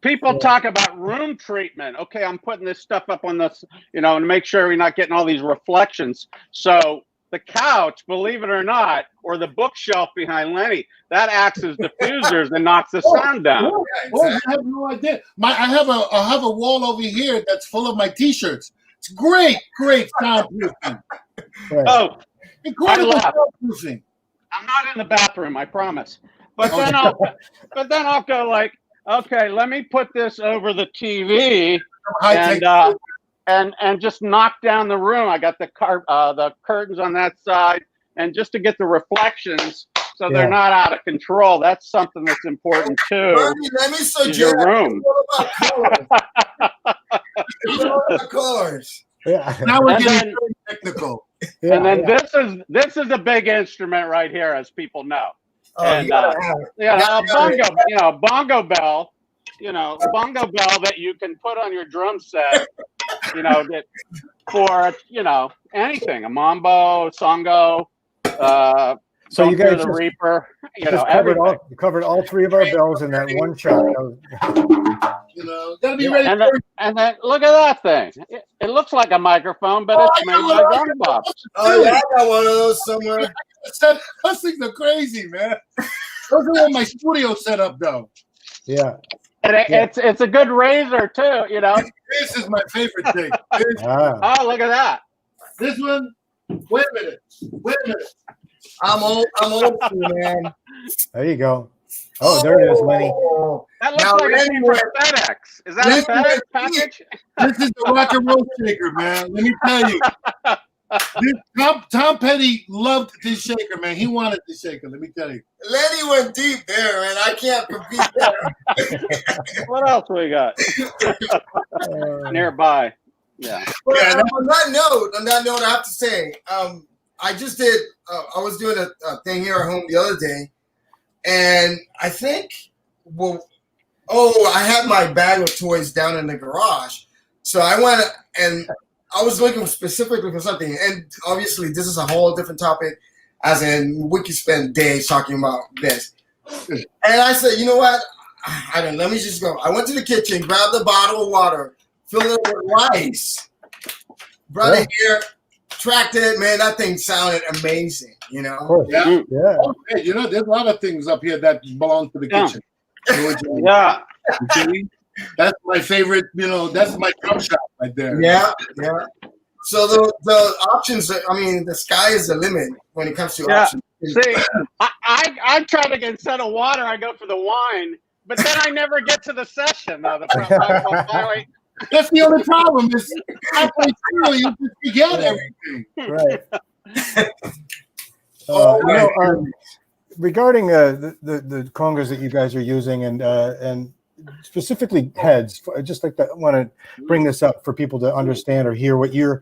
[SPEAKER 3] people talk about room treatment. Okay, I'm putting this stuff up on this, to make sure we're not getting all these reflections. So the couch, believe it or not, or the bookshelf behind Lenny, that acts as diffusers and knocks the sound down.
[SPEAKER 2] I have no idea. I have a wall over here that's full of my T-shirts. It's great soundproofing.
[SPEAKER 3] Oh,
[SPEAKER 2] incredible soundproofing.
[SPEAKER 3] I'm not in the bathroom, I promise. But then I'll go like, okay, let me put this over the TV, and and just knock down the room. I got the curtains on that side, and just to get the reflections so they're not out of control. That's something that's important too.
[SPEAKER 4] Bernie, let me suggest
[SPEAKER 3] your room.
[SPEAKER 4] What about colors?
[SPEAKER 1] Yeah.
[SPEAKER 2] Now we're
[SPEAKER 3] And
[SPEAKER 2] getting
[SPEAKER 3] then-
[SPEAKER 2] very technical.
[SPEAKER 1] Yeah,
[SPEAKER 3] And then
[SPEAKER 1] yeah.
[SPEAKER 3] this is a big instrument right here, as people know.
[SPEAKER 4] Oh,
[SPEAKER 3] And,
[SPEAKER 4] you gotta have it.
[SPEAKER 3] a bongo bell, bongo bell that you can put on your drum set, that for, anything, a mambo, songo,
[SPEAKER 1] So you guys
[SPEAKER 3] the
[SPEAKER 1] just,
[SPEAKER 3] Reaper,
[SPEAKER 1] just
[SPEAKER 3] everything.
[SPEAKER 1] covered all three of our bills in that one shot.
[SPEAKER 2] Gotta be ready.
[SPEAKER 3] And then look at that thing. It looks like a microphone, but it's made by drum box.
[SPEAKER 4] Oh, yeah, I got one of those somewhere.
[SPEAKER 2] Those things are crazy, man. Those are on my studio setup, though.
[SPEAKER 1] Yeah.
[SPEAKER 3] And it's a good razor too,
[SPEAKER 2] This is my favorite thing.
[SPEAKER 1] Ah.
[SPEAKER 3] Oh, look at that.
[SPEAKER 2] This one. Wait a minute.
[SPEAKER 4] I'm old school, man.
[SPEAKER 1] There you go. Oh, there it is, Lenny.
[SPEAKER 3] That looks
[SPEAKER 4] Now,
[SPEAKER 3] like
[SPEAKER 4] Lenny
[SPEAKER 3] a
[SPEAKER 4] went-
[SPEAKER 3] FedEx. Is that a
[SPEAKER 4] Lenny
[SPEAKER 3] FedEx
[SPEAKER 4] went-
[SPEAKER 3] package?
[SPEAKER 2] This is the rock and roll shaker, man. Let me tell you. Tom Petty loved this shaker, man. He wanted this shaker. Let me tell you.
[SPEAKER 4] Lenny went deep there, and I can't compete that.
[SPEAKER 3] What else we got nearby? Yeah.
[SPEAKER 4] But, on that note, I have to say, I just did. I was doing a thing here at home the other day, and I think, I had my bag of toys down in the garage, so I went and I was looking specifically for something, and obviously this is a whole different topic, as in we could spend days talking about this. And I said, you know what? Let me just go. I went to the kitchen, grabbed a bottle of water, filled it with rice, brought it here, tracked it. Man, that thing sounded amazing.
[SPEAKER 1] Of course.
[SPEAKER 2] Yeah.
[SPEAKER 1] Yeah.
[SPEAKER 2] Hey, there's a lot of things up here that belong to the kitchen.
[SPEAKER 3] Yeah.
[SPEAKER 2] Okay? That's my favorite, that's my drum shop right there.
[SPEAKER 4] Yeah. So the options, the sky is the limit when it comes to options.
[SPEAKER 3] See, I try to get instead of water, I go for the wine, but then I never get to the session. Finally,
[SPEAKER 2] That's the only problem is halfway through you just forget everything.
[SPEAKER 1] Right.
[SPEAKER 2] Right.
[SPEAKER 1] Regarding the congas that you guys are using and specifically heads, I just want to bring this up for people to understand or hear what your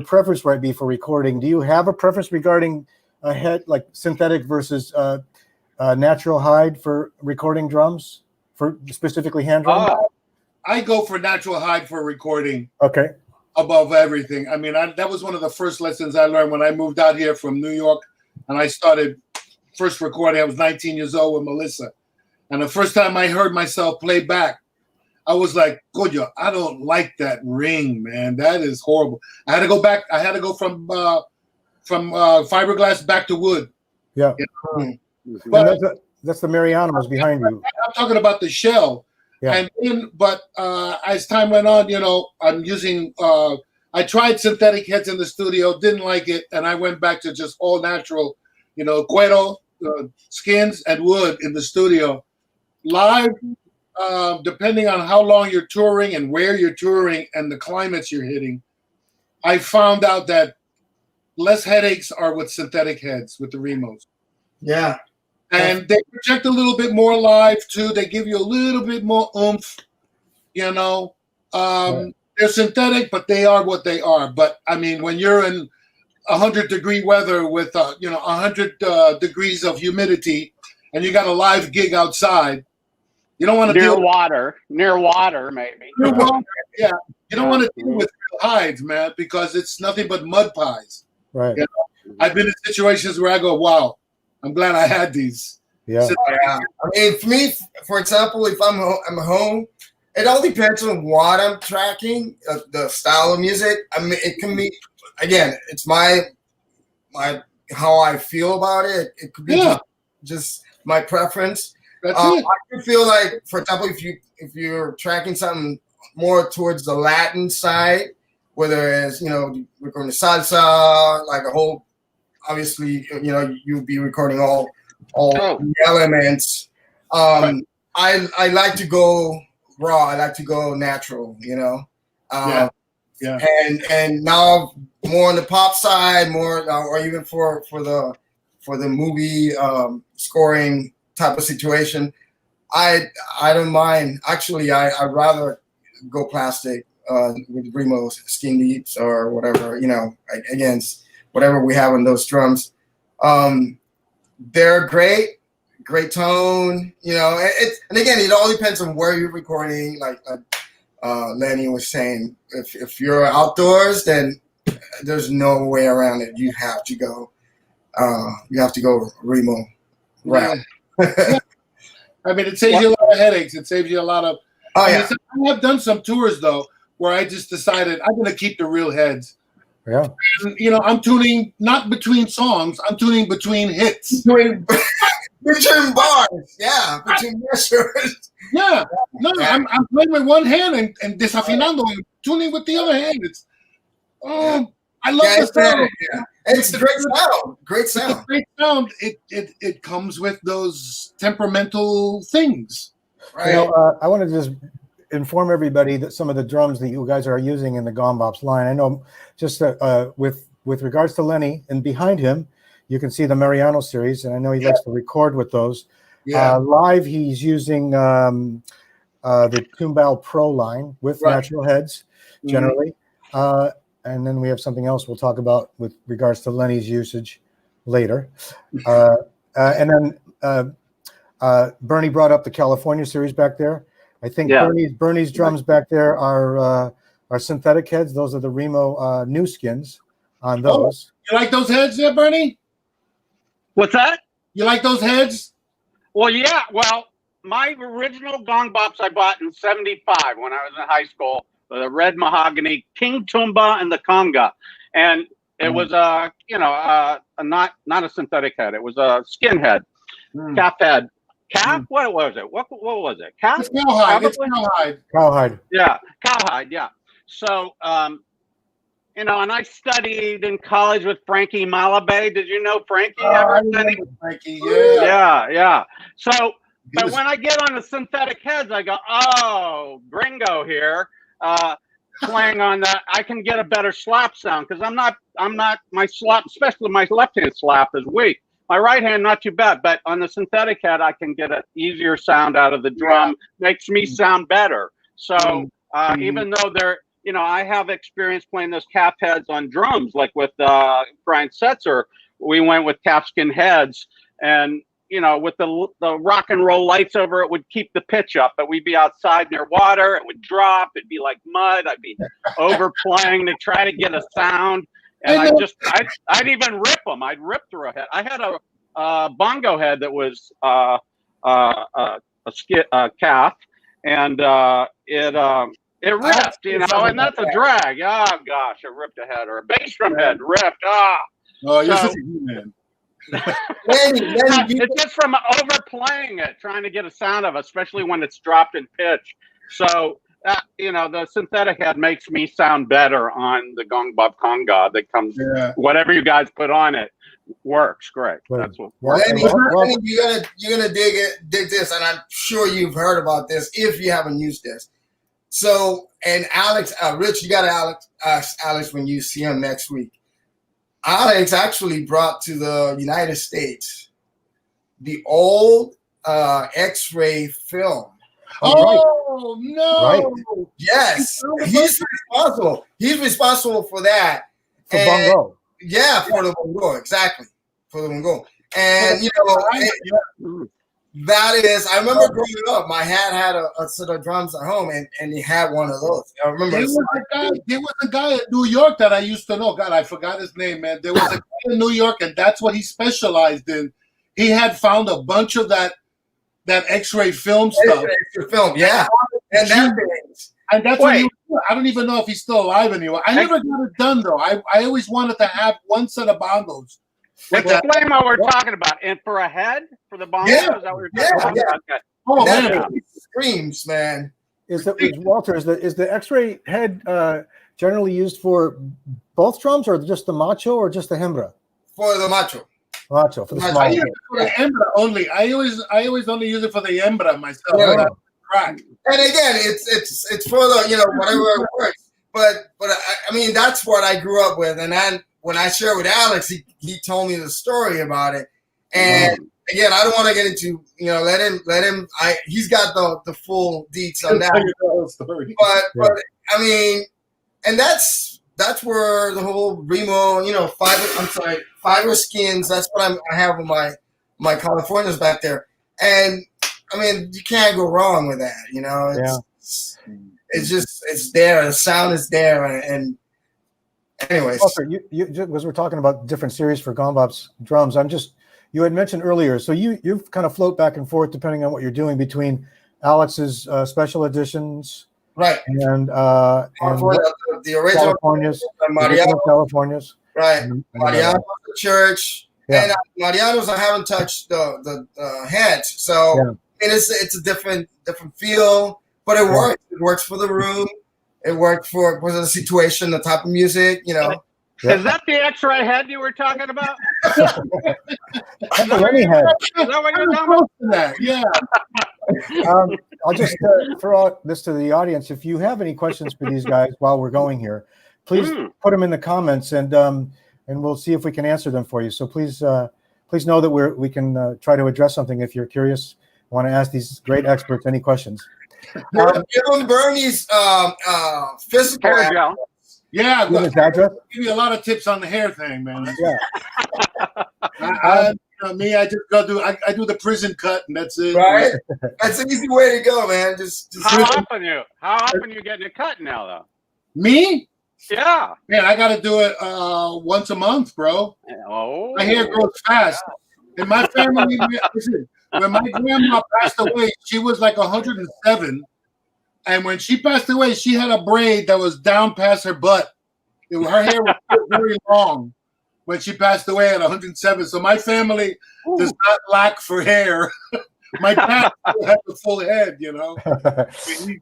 [SPEAKER 1] preference might be for recording. Do you have a preference regarding a head, like synthetic versus natural hide for recording drums, for specifically hand drums?
[SPEAKER 2] I go for natural hide for recording.
[SPEAKER 1] Okay.
[SPEAKER 2] Above everything. I mean, that was one of the first lessons I learned when I moved out here from New York, and I started first recording. I was 19 years old with Melissa, and the first time I heard myself play back, I was like, "Coño, I don't like that ring, man. That is horrible." I had to go back. I had to go from fiberglass back to wood.
[SPEAKER 1] Yeah.
[SPEAKER 2] But
[SPEAKER 1] that's the Marianos behind you.
[SPEAKER 2] I'm talking about the shell.
[SPEAKER 1] Yeah.
[SPEAKER 2] And then, as time went on, I'm using. I tried synthetic heads in the studio, didn't like it, and I went back to just all natural, cuero, skins, and wood in the studio. Live, depending on how long you're touring and where you're touring and the climates you're hitting, I found out that less headaches are with synthetic heads with the Remos.
[SPEAKER 4] Yeah.
[SPEAKER 2] And they project a little bit more live too. They give you a little bit more oomph,
[SPEAKER 1] Right.
[SPEAKER 2] They're synthetic, but they are what they are. But I mean, when you're in 100-degree weather with 100 degrees of humidity, and you got a live gig outside, you don't want to
[SPEAKER 3] near water, maybe.
[SPEAKER 2] Yeah, you don't want to deal with real hides, man, because it's nothing but mud pies.
[SPEAKER 1] Right.
[SPEAKER 2] I've been in situations where I go, "Wow, I'm glad I had these."
[SPEAKER 1] Yeah.
[SPEAKER 4] I mean, for me, for example, if I'm home, it all depends on what I'm tracking, the style of music. I mean, it can be, again, it's my how I feel about it. It could be just my preference.
[SPEAKER 2] That's it.
[SPEAKER 4] I do feel like, for example, if you're tracking something more towards the Latin side, whether it's we're going to salsa, like a whole, obviously you'll be recording all the elements. I like to go raw. I like to go natural.
[SPEAKER 2] Yeah.
[SPEAKER 4] And now more on the pop side, more or even for the movie scoring type of situation. I don't mind. Actually, I'd rather go plastic with Remo's skin deeps or whatever, against whatever we have on those drums. They're great tone, and again, it all depends on where you're recording. Like Lenny was saying, if you're outdoors, then there's no way around it. You have to go Remo route.
[SPEAKER 2] Yeah. I mean, it saves you a lot of headaches. It saves you a lot of. I have done some tours though where I just decided I'm going to keep the real heads.
[SPEAKER 1] Yeah.
[SPEAKER 2] And, I'm tuning not between songs. I'm tuning between hits.
[SPEAKER 4] Between bars. Yeah. Between measures.
[SPEAKER 2] Yeah. No, I'm playing with one hand and desafinando and tuning with the other hand. It's I love the sound.
[SPEAKER 4] Yeah. It's great sound. Great sound.
[SPEAKER 2] It's great sound. It comes with those temperamental things.
[SPEAKER 4] Right.
[SPEAKER 1] I want to just inform everybody that some of the drums that you guys are using in the Gombops line. I know just with regards to Lenny, and behind him, you can see the Mariano series, and I know he likes to record with those.
[SPEAKER 2] Yeah.
[SPEAKER 1] Live, he's using the Tumbal Pro line with natural heads, generally. And then we have something else we'll talk about with regards to Lenny's usage later. And then Bernie brought up the California series back there. I think Bernie's drums back there are synthetic heads. Those are the Remo new skins on those.
[SPEAKER 2] You like those heads there, Bernie?
[SPEAKER 3] What's that?
[SPEAKER 2] You like those heads?
[SPEAKER 3] Well, yeah. Well, my original gong bops I bought in '75 when I was in high school, the red mahogany King Tumba and the Conga, and it was not a synthetic head. It was a skin head, calf head. Calf? What was it? What was it? Calf?
[SPEAKER 2] It's cowhide. It's cowhide.
[SPEAKER 1] Cowhide.
[SPEAKER 3] Yeah, cowhide. Yeah. So, and I studied in college with Frankie Malabé. Did you know Frankie?
[SPEAKER 2] I remember Frankie. Yeah.
[SPEAKER 3] Yeah. So, but when I get on the synthetic heads, I go, oh, gringo here, playing on that. I can get a better slap sound because I'm not my slap, especially my left hand slap is weak. My right hand, not too bad, but on the synthetic head, I can get an easier sound out of the drum. Makes me sound better. So even though they're, I have experience playing those calf heads on drums, like with Brian Setzer, we went with calfskin heads, and with the rock and roll lights over it would keep the pitch up, but we'd be outside near water, it would drop, it'd be like mud, I'd be overplaying to try to get a sound. And I'd even rip them. I'd rip through a head. I had a bongo head that was a calf, and it ripped, and that's a drag. Oh gosh, it ripped a head, or a bass drum head ripped.
[SPEAKER 2] You're such a good man.
[SPEAKER 3] It's just from overplaying it, trying to get a sound of it, especially when it's dropped in pitch. So. The synthetic head makes me sound better on the Gong Bob Conga that comes. Whatever you guys put on it works great. That's what.
[SPEAKER 4] Lenny, you're gonna dig this, and I'm sure you've heard about this if you haven't used this. So, and Alex, Rich, you gotta ask Alex when you see him next week. Alex actually brought to the United States the old X-ray film.
[SPEAKER 2] Oh no!
[SPEAKER 1] Right.
[SPEAKER 4] Yes, he's responsible. He's responsible for that.
[SPEAKER 1] For bongo.
[SPEAKER 4] Yeah, for the bongo, exactly. For the bongo, and that is. I remember growing up, my dad had a set of drums at home, and he had one of those. I remember
[SPEAKER 2] there was a guy in New York that I used to know. God, I forgot his name, man. There was a guy in New York, and that's what he specialized in. He had found a bunch of that X-ray film stuff.
[SPEAKER 4] X-ray film, yeah. And
[SPEAKER 2] that's what I don't even know if he's still alive anymore. I never got it done though. I always wanted to have one set of bongos.
[SPEAKER 3] Explain what we're talking about. And for a head? For the bongos?
[SPEAKER 4] Yeah.
[SPEAKER 3] Is that what you're talking about? Okay.
[SPEAKER 2] Oh man.
[SPEAKER 4] Screams, man.
[SPEAKER 1] Walter, is the X-ray head generally used for both drums, or just the macho, or just the hembra?
[SPEAKER 4] For the macho.
[SPEAKER 1] Macho, for the small.
[SPEAKER 2] I use it for the hembra only. I always only use it for the hembra myself.
[SPEAKER 4] Yeah. And again, it's for the whatever it works. I mean, that's what I grew up with. And then when I shared with Alex, he told me the story about it. And again, I don't want to get into, let him. He's got the full deets on that. But I mean, and that's where the whole Remo, fiber skins. That's what I have with my Californians back there. And I mean, you can't go wrong with that. It's there. The sound is there. And anyways,
[SPEAKER 1] Walter, you because we're talking about different series for Gombop's drums. You had mentioned earlier, so you've kind of float back and forth depending on what you're doing between Alex's special editions,
[SPEAKER 4] right,
[SPEAKER 1] and
[SPEAKER 4] the original
[SPEAKER 1] Californias,
[SPEAKER 4] right, Mariano's the church, and Mariano's I haven't touched the heads, so it's a different feel, but it works. It works for the room. It worked for the situation, the type of music,
[SPEAKER 3] Is that the X-ray head you were talking about?
[SPEAKER 1] That's the Lenny head.
[SPEAKER 3] Is that what you're talking about?
[SPEAKER 2] Yeah.
[SPEAKER 1] I'll just throw out this to the audience. If you have any questions for these guys while we're going here, please put them in the comments, and we'll see if we can answer them for you. So please know that we can try to address something if you're curious, want to ask these great experts any questions.
[SPEAKER 4] Give them Bernie's physical
[SPEAKER 3] hair gel.
[SPEAKER 2] Yeah,
[SPEAKER 1] his address?
[SPEAKER 2] Give you a lot of tips on the hair thing, man.
[SPEAKER 1] Yeah.
[SPEAKER 2] I just go do the prison cut, and that's it.
[SPEAKER 4] Right, that's an easy way to go, man. Just
[SPEAKER 3] How often you getting it cut now, though?
[SPEAKER 2] Me?
[SPEAKER 3] Yeah.
[SPEAKER 2] Man, I got to do it once a month, bro.
[SPEAKER 3] Oh.
[SPEAKER 2] My hair grows fast. In my family, listen, when my grandma passed away, she was like 107. And when she passed away, she had a braid that was down past her butt. Her hair was very long when she passed away at 107. So my family does not lack for hair. My dad still had the full head, He's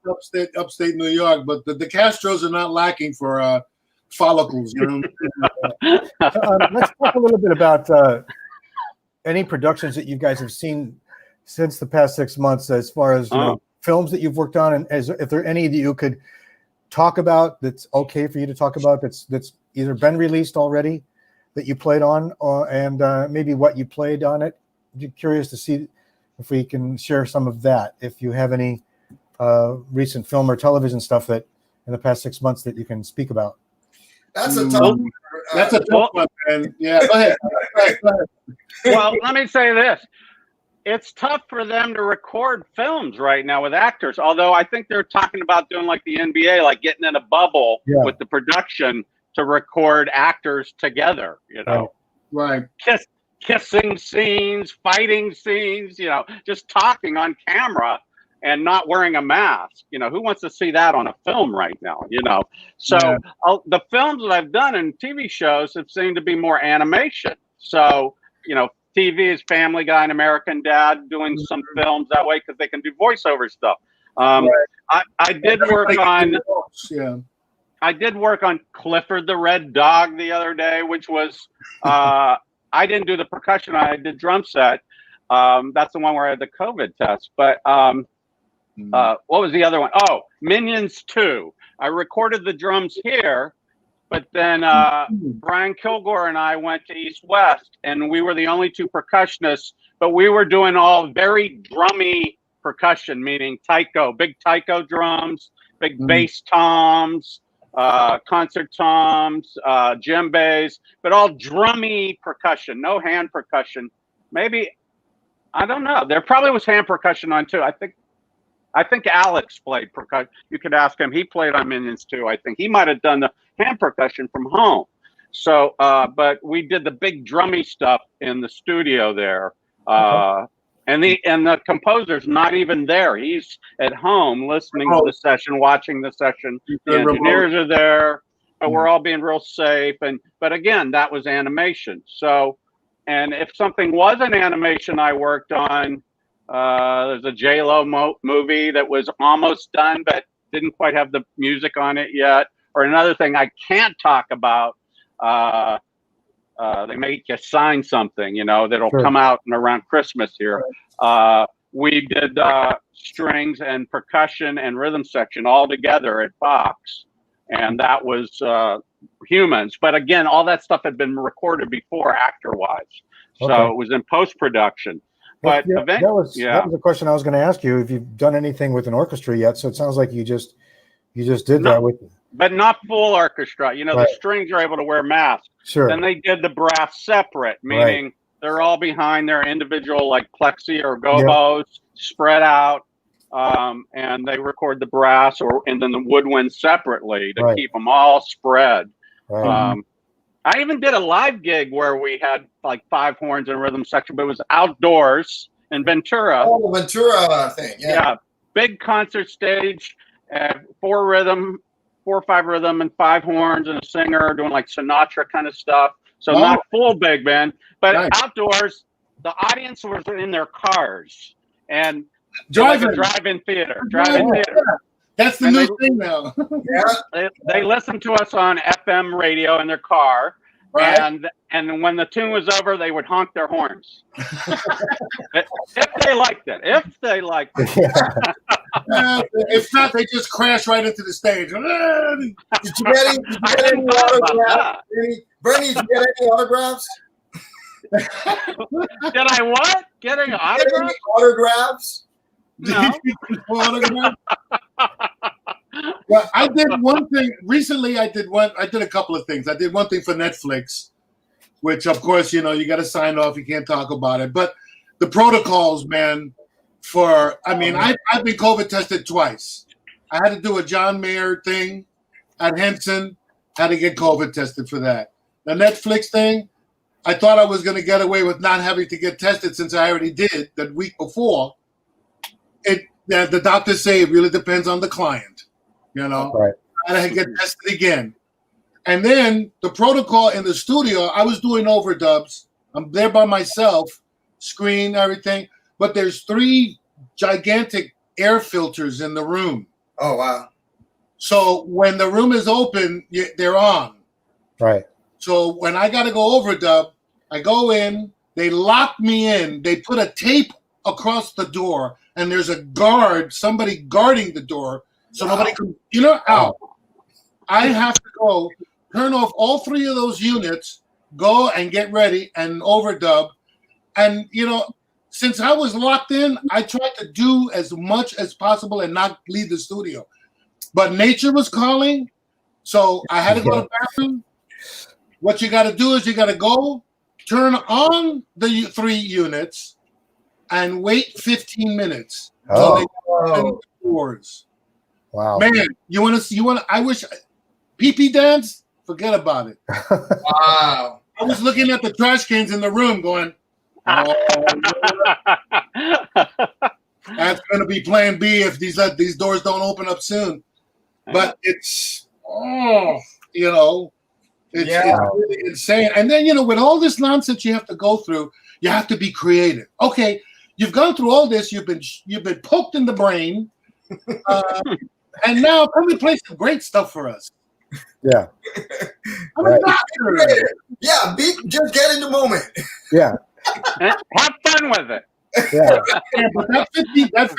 [SPEAKER 2] upstate New York, but the Castros are not lacking for follicles,
[SPEAKER 1] Let's talk a little bit about any productions that you guys have seen since the past 6 months, as far as films that you've worked on, and if there are any that you could talk about that's okay for you to talk about that's either been released already that you played on, and maybe what you played on it. I'm curious to see if we can share some of that. If you have any recent film or television stuff that in the past 6 months that you can speak about.
[SPEAKER 4] That's a tough one.
[SPEAKER 2] That's a tough one, man. Yeah, go ahead.
[SPEAKER 3] Well, let me say this. It's tough for them to record films right now with actors, although I think they're talking about doing like the NBA, like getting in a bubble with the production to record actors together,
[SPEAKER 2] Right.
[SPEAKER 3] Kissing scenes, fighting scenes, just talking on camera and not wearing a mask. Who wants to see that on a film right now, So the films that I've done in TV shows have seemed to be more animation. So, TV is Family Guy and American Dad, doing some films that way because they can do voiceover stuff. I did work on I did work on Clifford the Red Dog the other day, which was I didn't do the percussion. I did drum set. That's the one where I had the COVID test. But what was the other one? Oh, Minions 2. I recorded the drums here. But then Brian Kilgore and I went to East West, and we were the only two percussionists, but we were doing all very drummy percussion, meaning taiko, big taiko drums, big bass toms, concert toms, djembes, but all drummy percussion, no hand percussion. Maybe, I don't know. There probably was hand percussion on too. I think Alex played percussion. You could ask him. He played on Minions too. I think he might have done the hand percussion from home. So, but we did the big drummy stuff in the studio there. And the composer's not even there. He's at home listening to the session, watching the session. The engineers are there, but we're all being real safe. But again, that was animation. So, and if something was an animation I worked on, there's a J-Lo movie that was almost done, but didn't quite have the music on it yet. Or another thing I can't talk about, they make you sign something, that'll come out around Christmas here. We did strings and percussion and rhythm section all together at Fox. and that was humans. But again, all that stuff had been recorded before, actor-wise, so
[SPEAKER 1] Okay.
[SPEAKER 3] it was in post-production. But
[SPEAKER 1] that was a question I was going to ask you, if you've done anything with an orchestra yet. So it sounds like you just did that with.
[SPEAKER 3] But not full orchestra. You know,
[SPEAKER 1] Right.
[SPEAKER 3] the strings are able to wear masks.
[SPEAKER 1] Sure.
[SPEAKER 3] Then they did the brass separate, meaning they're all behind their individual, like plexi or gobos, spread out, and they record the brass and then the woodwind separately to keep them all spread.
[SPEAKER 1] Right.
[SPEAKER 3] I even did a live gig where we had like 5 horns and rhythm section, but it was outdoors in Ventura.
[SPEAKER 4] Oh, the Ventura thing. Yeah.
[SPEAKER 3] Big concert stage, 4 or 5 rhythm and 5 horns and a singer doing like Sinatra kind of stuff. So not full big band, but outdoors. The audience was in their cars and drive-in theater.
[SPEAKER 2] That's the new thing now.
[SPEAKER 3] They listened to us on FM radio in their car, and when the tune was over, they would honk their horns. If they liked it.
[SPEAKER 2] If not, they just crash right into the stage.
[SPEAKER 4] Did you get any autographs? Bernie, did you get any autographs?
[SPEAKER 3] Did I what? Getting autographs?
[SPEAKER 4] Autographs?
[SPEAKER 3] No.
[SPEAKER 2] Well, I did one thing recently. I did a couple of things. I did one thing for Netflix, which of course, you got to sign off. You can't talk about it. But the protocols, man, I've been COVID tested twice. I had to do a John Mayer thing at Henson, had to get COVID tested for that. The Netflix thing, I thought I was going to get away with not having to get tested since I already did the week before. The doctors say it really depends on the client,
[SPEAKER 1] Right.
[SPEAKER 2] I had to get tested again. And then the protocol in the studio, I was doing overdubs. I'm there by myself, screen, everything. But there's 3 gigantic air filters in the room.
[SPEAKER 4] Oh, wow.
[SPEAKER 2] So when the room is open, they're on.
[SPEAKER 1] Right.
[SPEAKER 2] So when I got to go overdub, I go in, they lock me in, they put a tape across the door, and there's somebody guarding the door, so nobody can, out. I have to go, turn off all 3 of those units, go and get ready and overdub. And, since I was locked in, I tried to do as much as possible and not leave the studio. But nature was calling, so I had to go to the bathroom. What you got to do is you got to go, turn on the 3 units, and wait 15 minutes until they open the doors.
[SPEAKER 1] Wow.
[SPEAKER 2] Man, I wish pee-pee dance, forget about it.
[SPEAKER 4] Wow.
[SPEAKER 2] I was looking at the trash cans in the room going, that's going to be plan B if these doors don't open up soon. But it's really insane. And then, with all this nonsense you have to go through, you have to be creative. Okay, you've gone through all this. You've been poked in the brain, and now come and play some great stuff for us.
[SPEAKER 1] Yeah.
[SPEAKER 2] I'm a doctor.
[SPEAKER 4] Yeah, just get in the moment.
[SPEAKER 1] Yeah.
[SPEAKER 3] Have fun with it.
[SPEAKER 1] Yeah.
[SPEAKER 2] But that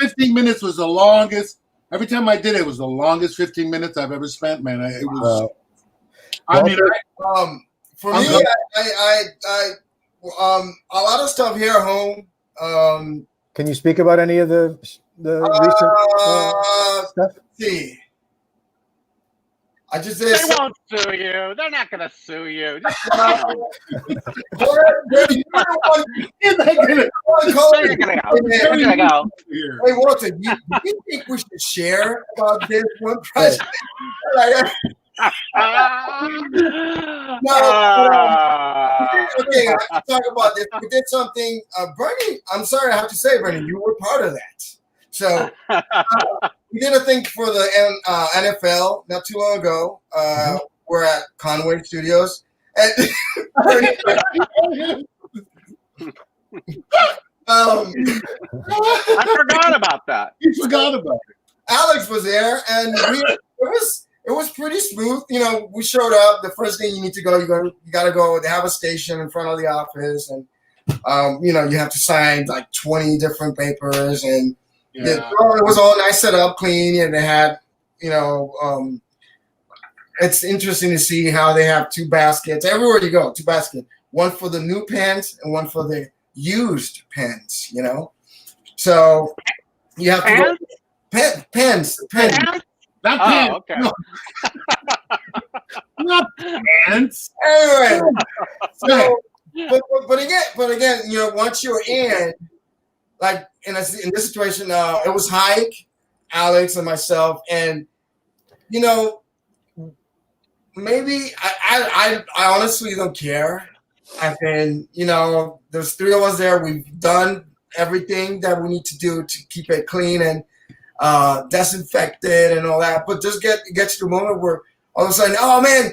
[SPEAKER 2] 15 minutes was the longest. Every time I did it, was the longest 15 minutes I've ever spent, man. It was.
[SPEAKER 4] For me, a lot of stuff here at home.
[SPEAKER 1] Can you speak about any of the recent stuff?
[SPEAKER 4] See, I just
[SPEAKER 3] They won't sue you. They're not going to sue you. Just
[SPEAKER 4] Hey, Walter, do you think we should share about this one project? Okay, I have to talk about this. We did something, Bernie. I'm sorry, I have to say, Bernie, you were part of that. So we did a thing for the NFL not too long ago. We're at Conway Studios, and
[SPEAKER 3] I forgot about that.
[SPEAKER 2] You forgot about it.
[SPEAKER 4] Alex was there, and it was pretty smooth. We showed up. The first thing you need to go, you got to go. They have a station in front of the office, and you have to sign like 20 different papers, and it was all nice, set up, clean, and they had it's interesting to see how they have two baskets everywhere you go. Two baskets, one for the new pens and one for the used pens. You know, so you have to go pens.
[SPEAKER 2] Not
[SPEAKER 3] Oh,
[SPEAKER 2] pants.
[SPEAKER 3] okay.
[SPEAKER 2] No. Not pants.
[SPEAKER 4] Anyway,
[SPEAKER 2] Go
[SPEAKER 4] so but again, you know, once you're in, like in this situation, it was Hike, Alex, and myself, and you know, maybe I honestly don't care. I've been, you know, there's three of us there. We've done everything that we need to do to keep it clean and disinfected and all that. But just get to the moment where all of a sudden, oh man,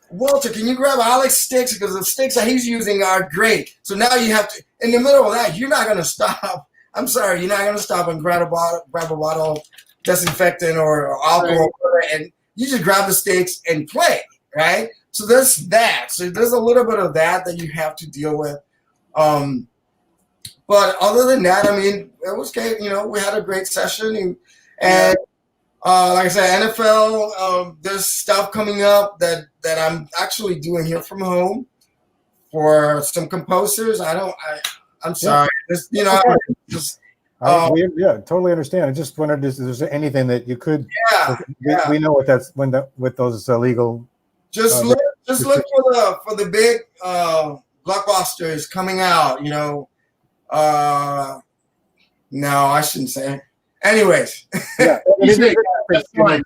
[SPEAKER 4] Walter, can you grab Alex's sticks, because the sticks that he's using are great. So now you have to, in the middle of that, you're not gonna stop. I'm sorry, you're not gonna stop and grab a bottle of disinfectant or alcohol, and you just grab the sticks and play, right? So there's that. So there's a little bit of that you have to deal with. But other than that, I mean, it was great. You know, we had a great session, and like I said, NFL. There's stuff coming up that I'm actually doing here from home for some composers. I'm sorry. Just, you know, just.
[SPEAKER 1] Totally understand. I just wondered if there's anything that you could. We know what that's with those illegal.
[SPEAKER 4] Just look for the big blockbusters coming out. You know, no, I shouldn't say. Anyways,
[SPEAKER 1] Yeah,
[SPEAKER 2] That's fine.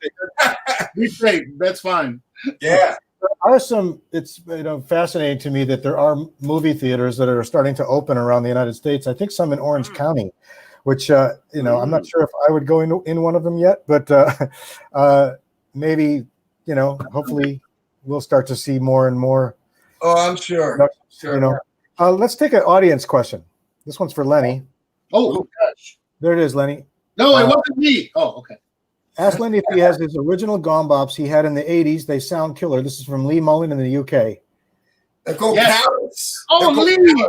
[SPEAKER 2] Be safe. That's fine.
[SPEAKER 4] Yeah.
[SPEAKER 1] There are some. It's fascinating to me that there are movie theaters that are starting to open around the United States. I think some in Orange County, which I'm not sure if I would go in one of them yet, but maybe hopefully we'll start to see more and more.
[SPEAKER 4] Oh, I'm sure.
[SPEAKER 1] Let's take an audience question. This one's for Lenny.
[SPEAKER 2] Oh gosh.
[SPEAKER 1] There it is, Lenny.
[SPEAKER 2] No, it wasn't me. Oh, okay.
[SPEAKER 1] Ask Lenny if he has his original gom bops he had in the 80s. They sound killer. This is from Lee Mullen in the UK.
[SPEAKER 4] They're called Parrots.
[SPEAKER 2] Oh, Lee!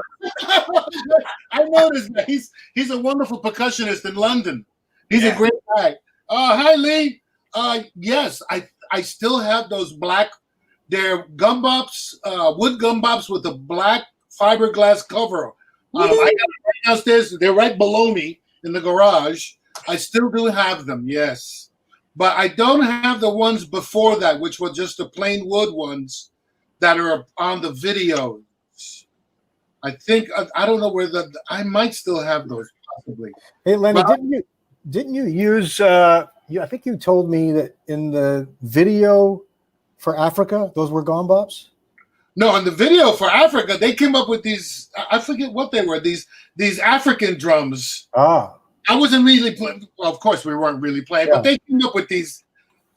[SPEAKER 2] I noticed that he's a wonderful percussionist in London. He's a great guy. Hi, Lee. Yes, I still have those black. They're gum bops, wood gum bops with a black fiberglass cover. I got them right downstairs. They're right below me in the garage. I still do have them, yes. But I don't have the ones before that, which were just the plain wood ones that are on the videos. I think I don't know where I might still have those possibly.
[SPEAKER 1] Hey, Lenny, didn't you use? I think you told me that in the video for Africa, those were gom bops.
[SPEAKER 2] No, in the video for Africa, they came up with these. I forget what they were. These African drums.
[SPEAKER 1] Ah.
[SPEAKER 2] I wasn't really playing. Well, of course, we weren't really playing, but they came up with these,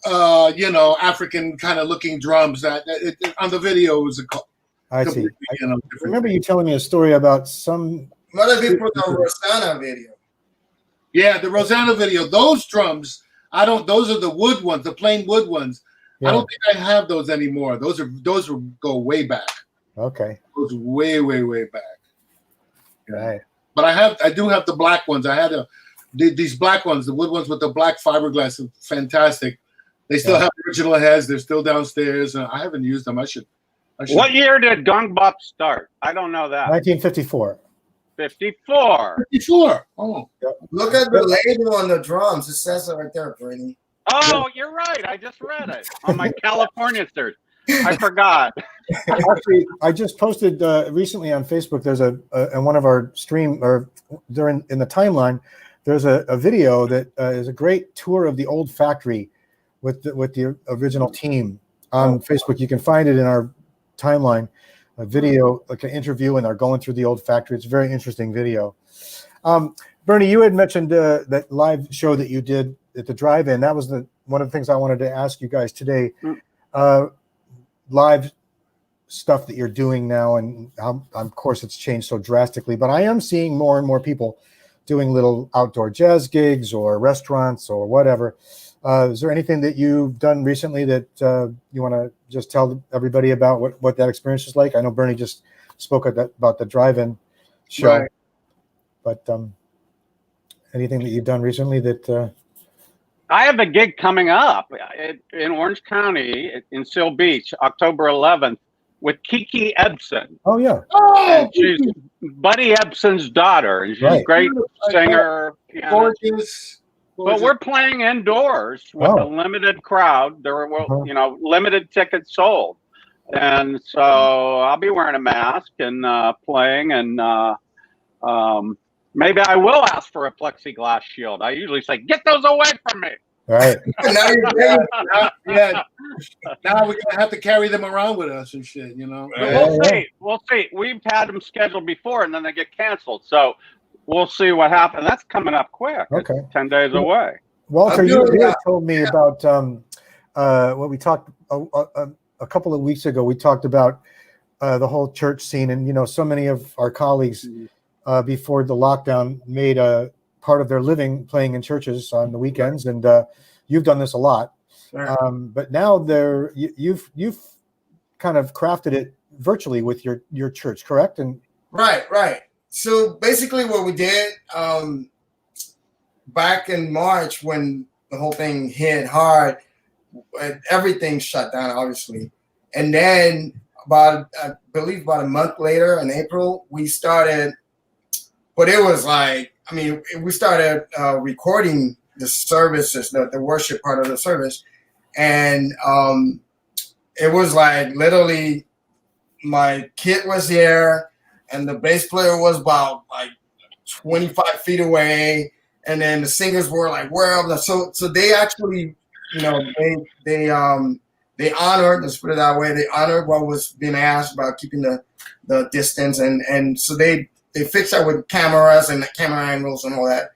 [SPEAKER 2] African kind of looking drums that on the video was
[SPEAKER 1] I see. I remember you telling me a story about some.
[SPEAKER 4] What have you put on Rosanna video?
[SPEAKER 2] Yeah, the Rosanna video. Those drums, those are the wood ones, the plain wood ones. Yeah. I don't think I have those anymore. Those go way back.
[SPEAKER 1] Okay.
[SPEAKER 2] Those way back.
[SPEAKER 1] Right.
[SPEAKER 2] But I do have the black ones. I had these black ones, the wood ones with the black fiberglass, fantastic. They still have original heads. They're still downstairs. I haven't used them. I should.
[SPEAKER 3] What year did Gong Bop start? I don't know that.
[SPEAKER 1] 1954.
[SPEAKER 3] 54.
[SPEAKER 2] 54. Oh.
[SPEAKER 4] Look at the label on the drums. It says it right there, Bernie.
[SPEAKER 3] Oh, you're right. I just read it on my California search. I forgot.
[SPEAKER 1] Actually, I just posted recently on Facebook. There's in one of our stream or during in the timeline. There's a video that is a great tour of the old factory with the original team on Facebook. You can find it in our timeline. A video, like an interview, and they're going through the old factory. It's a very interesting video. Bernie, you had mentioned that live show that you did at the drive-in. That was one of the things I wanted to ask you guys today. Live stuff that you're doing now, and how, of course, it's changed so drastically. But I am seeing more and more people doing little outdoor jazz gigs or restaurants or whatever. Is there anything that you've done recently that you want to just tell everybody about what that experience is like? I know Bernie just spoke about the drive-in show, right. But anything that you've done recently that
[SPEAKER 3] I have a gig coming up in Orange County in Seal Beach, October 11th, with Kiki Ebsen.
[SPEAKER 1] Oh yeah,
[SPEAKER 2] Oh,
[SPEAKER 3] She's Buddy Ebsen's daughter, and she's a
[SPEAKER 1] right.
[SPEAKER 3] great singer.
[SPEAKER 2] gorgeous.
[SPEAKER 3] But we're playing indoors with a limited crowd. There were, limited tickets sold, and so I'll be wearing a mask and playing, and maybe I will ask for a plexiglass shield. I usually say, "Get those away from me."
[SPEAKER 1] Right.
[SPEAKER 2] Now yeah. Now we're gonna have to carry them around with us and shit,
[SPEAKER 3] But we'll see. We'll see. We've had them scheduled before, and then they get canceled. So we'll see what happens. That's coming up quick.
[SPEAKER 1] Okay.
[SPEAKER 3] It's 10 days away.
[SPEAKER 1] Walter, you had told me about what we talked a couple of weeks ago. We talked about the whole church scene, and so many of our colleagues before the lockdown made a part of their living playing in churches on the weekends, and you've done this a lot.
[SPEAKER 4] Sure.
[SPEAKER 1] But now you've kind of crafted it virtually with your church, correct? And
[SPEAKER 4] Right. So basically, what we did back in March when the whole thing hit hard, everything shut down, obviously, and then I believe about a month later in April, we started. But it was like, we started recording the services, the worship part of the service. And it was like literally my kid was here and the bass player was about like 25 feet away. And then the singers were like, wherever. So they actually, they honored, let's put it that way, they honored what was being asked about keeping the distance. And so they fixed that with cameras and camera angles and all that.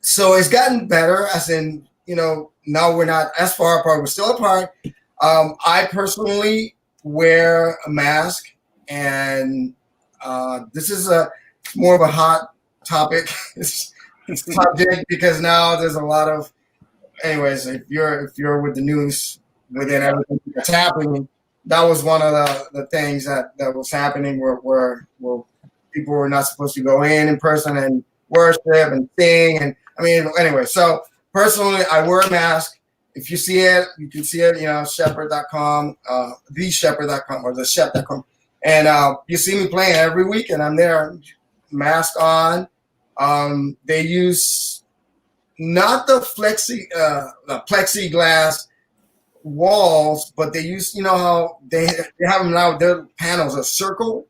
[SPEAKER 4] So it's gotten better, as in, now we're not as far apart. We're still apart. I personally wear a mask, and this is more of a hot topic. It's subject because now there's a lot of, anyways, if you're with the news, within everything that's happening, that was one of the things that was happening where people were not supposed to go in person and worship and sing. And anyway, so personally, I wear a mask. If you see it, you can see it, shepherd.com, theshepherd.com or theshep.com. And you see me playing every week, and I'm there, mask on. They use not the plexiglass walls, but they use, how they have them now, their panels, a circle.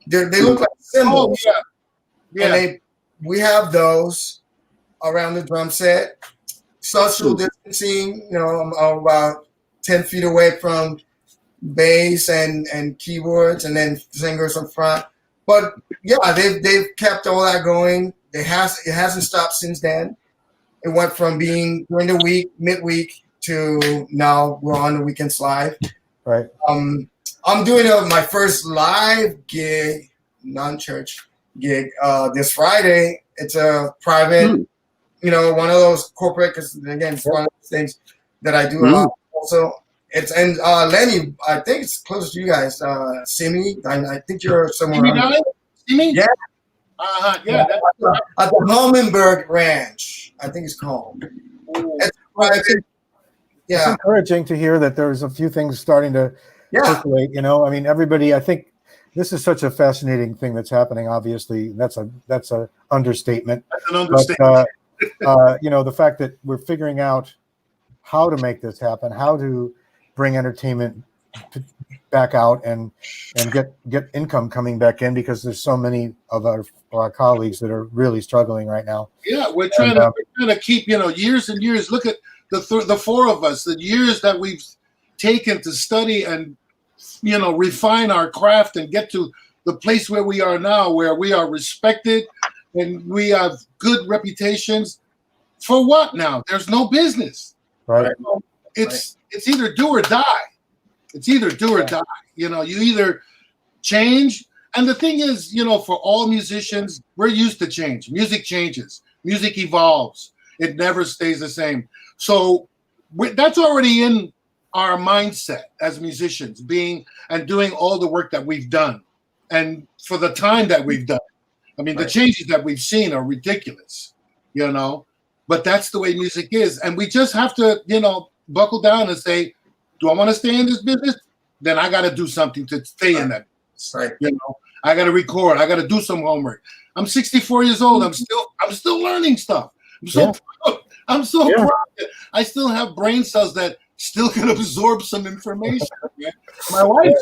[SPEAKER 4] They look like symbols.
[SPEAKER 2] Oh, yeah.
[SPEAKER 4] And we have those around the drum set. Social distancing, I'm about 10 feet away from bass and keyboards, and then singers up front. But yeah, they've kept all that going. It hasn't stopped since then. It went from being during the week, midweek, to now we're on the weekends live.
[SPEAKER 1] right.
[SPEAKER 4] I'm doing my first live gig, non-church gig, this Friday. It's a private, one of those corporate, because again, it's one of those things that I do a lot also. It's and Lenny, I think it's close to you guys. Simi, I think you're somewhere.
[SPEAKER 2] Simi?
[SPEAKER 4] Yeah.
[SPEAKER 2] Yeah.
[SPEAKER 4] At the Holmenberg Ranch, I think it's called. It's private. Yeah.
[SPEAKER 1] It's encouraging to hear that there's a few things starting to circulate. Everybody. I think this is such a fascinating thing that's happening. Obviously, that's a understatement.
[SPEAKER 2] That's an understatement.
[SPEAKER 1] But the fact that we're figuring out how to make this happen, how to bring entertainment back out and get income coming back in, because there's so many of our colleagues that are really struggling right now.
[SPEAKER 2] Yeah, we're trying to keep years and years. Look at the four of us, the years that we've taken to study and refine our craft and get to the place where we are now, where we are respected and we have good reputations. For what now? There's no business.
[SPEAKER 1] Right.
[SPEAKER 2] It's either do or die. It's either do or die. You either change. And the thing is, for all musicians, we're used to change. Music changes. Music evolves. It never stays the same. So that's already in our mindset as musicians, being and doing all the work that we've done. And for the time that we've done. The changes that we've seen are ridiculous, but that's the way music is. And we just have to, buckle down and say, do I want to stay in this business? Then I got to do something to stay in that.
[SPEAKER 4] Right.
[SPEAKER 2] I got to record. I got to do some homework. I'm 64 years old. I'm still learning stuff. I'm so proud. I still have brain cells that still can absorb some information. Right? My wife,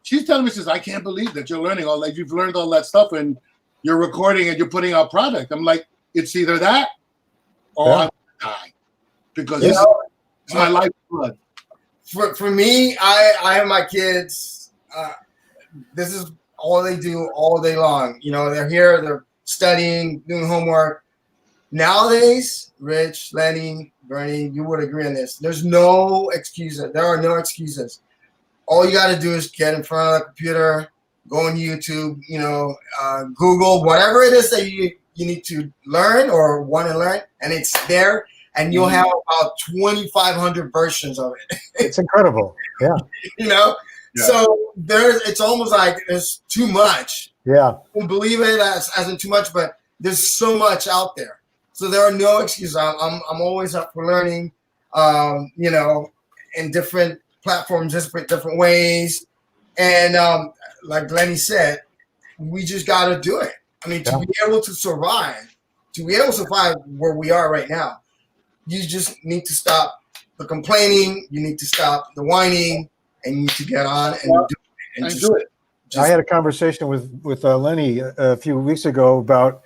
[SPEAKER 2] she's telling me, says, I can't believe that you're learning all that. You've learned all that stuff and you're recording and you're putting out product. I'm like, it's either that or I'm gonna die because it's my lifeblood.
[SPEAKER 4] For me, I have my kids. This is all they do all day long. They're here, they're studying, doing homework. Nowadays, Rich, Lenny, Bernie, you would agree on this. There's no excuses. There are no excuses. All you got to do is get in front of the computer, go on YouTube, Google, whatever it is that you need to learn or want to learn, and it's there. And you'll have about 2,500 versions of it.
[SPEAKER 1] It's incredible. Yeah.
[SPEAKER 4] Yeah. So it's almost like there's too much.
[SPEAKER 1] Yeah.
[SPEAKER 4] I don't believe it as in too much, but there's so much out there. So there are no excuses. I'm always up for learning, in different platforms, different ways. And like Lenny said, we just got to do it. I mean, to be able to survive where we are right now, you just need to stop the complaining. You need to stop the whining, and you need to get on and do it.
[SPEAKER 1] I had a conversation with Lenny a few weeks ago about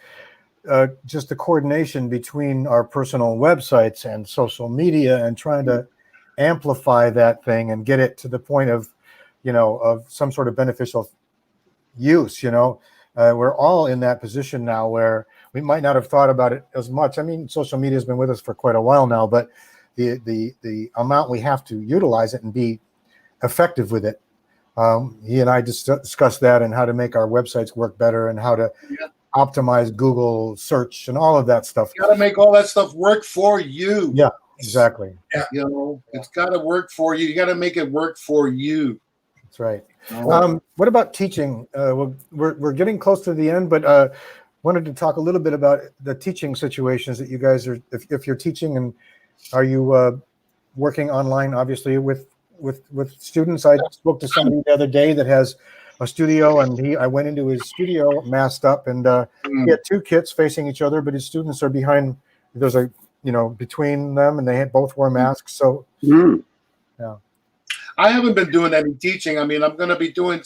[SPEAKER 1] just the coordination between our personal websites and social media, and trying to amplify that thing and get it to the point of, of some sort of beneficial use. We're all in that position now where we might not have thought about it as much. I mean, social media has been with us for quite a while now, but the amount we have to utilize it and be effective with it. He and I discussed that, and how to make our websites work better, and how to optimize Google search and all of that stuff.
[SPEAKER 2] You got to make all that stuff work for you.
[SPEAKER 1] Yeah, exactly.
[SPEAKER 2] Yeah. It's got to work for you. You got to make it work for you.
[SPEAKER 1] That's right. What about teaching? We're getting close to the end, but wanted to talk a little bit about the teaching situations that you guys are, if you're teaching, and are you working online, obviously, with students? I spoke to somebody the other day that has a studio, and I went into his studio masked up, and he had two kits facing each other, but his students are behind. There's a between them, and they both wore masks. So yeah,
[SPEAKER 2] I haven't been doing any teaching. I mean, I'm going to be doing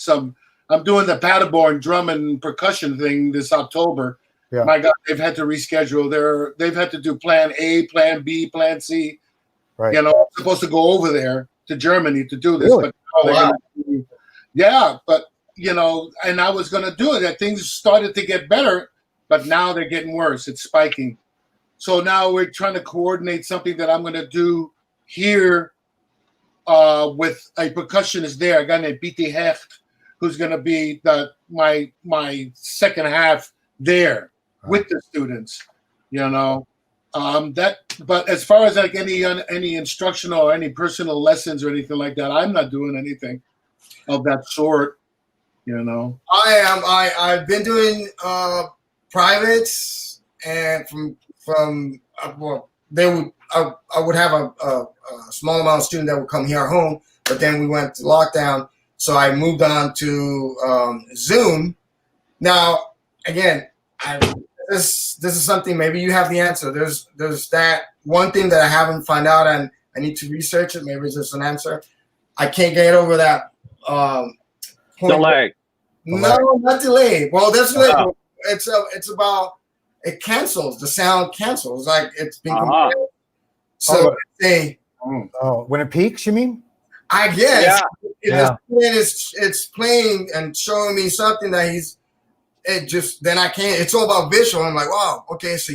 [SPEAKER 2] I'm doing the paddleboard drum and percussion thing this October. Yeah. My God, they've had to reschedule. They've had to do plan A, plan B, plan C.
[SPEAKER 1] Right.
[SPEAKER 2] I'm supposed to go over there to Germany to do this.
[SPEAKER 1] Really?
[SPEAKER 2] But but and I was going to do it. That things started to get better, but now they're getting worse. It's spiking. So now we're trying to coordinate something that I'm going to do here with a percussionist there, a guy named Pete Hecht, who's going to be my second half there with the students. But as far as like any instructional or any personal lessons or anything like that, I'm not doing anything of that sort.
[SPEAKER 4] I've been doing privates, and I would have a small amount of students that would come here at home, but then we went to lockdown, so I moved on to Zoom. Now, again, this is something maybe you have the answer. There's that one thing that I haven't found out, and I need to research it. Maybe there's an answer. I can't get over that
[SPEAKER 3] delay.
[SPEAKER 4] No, not delay. Well, that's what it's about. It cancels. The sound cancels. Like it's being compressed. So
[SPEAKER 1] when it peaks, you mean?
[SPEAKER 4] I guess it's playing and showing me something that then I can't. It's all about visual. I'm like, wow, okay, so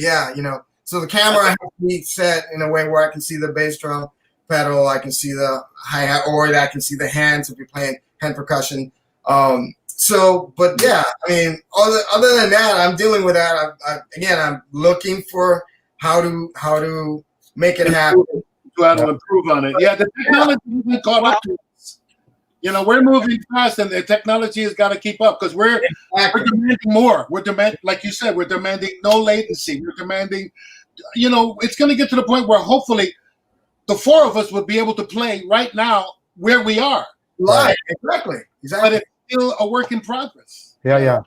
[SPEAKER 4] so the camera has to be set in a way where I can see the bass drum pedal, I can see the hi-hat, or I can see the hands if you're playing hand percussion. But yeah, I mean, other than that, I'm dealing with that. I'm looking for how to make it happen.
[SPEAKER 2] How to improve on it. Yeah, the technology isn't caught up to us. We're moving fast, and the technology has got to keep up because we're demanding more. Like you said, we're demanding no latency. We're demanding it's going to get to the point where hopefully the four of us would be able to play right now where we are.
[SPEAKER 4] Live, exactly.
[SPEAKER 2] But it's still a work in progress.
[SPEAKER 1] Yeah.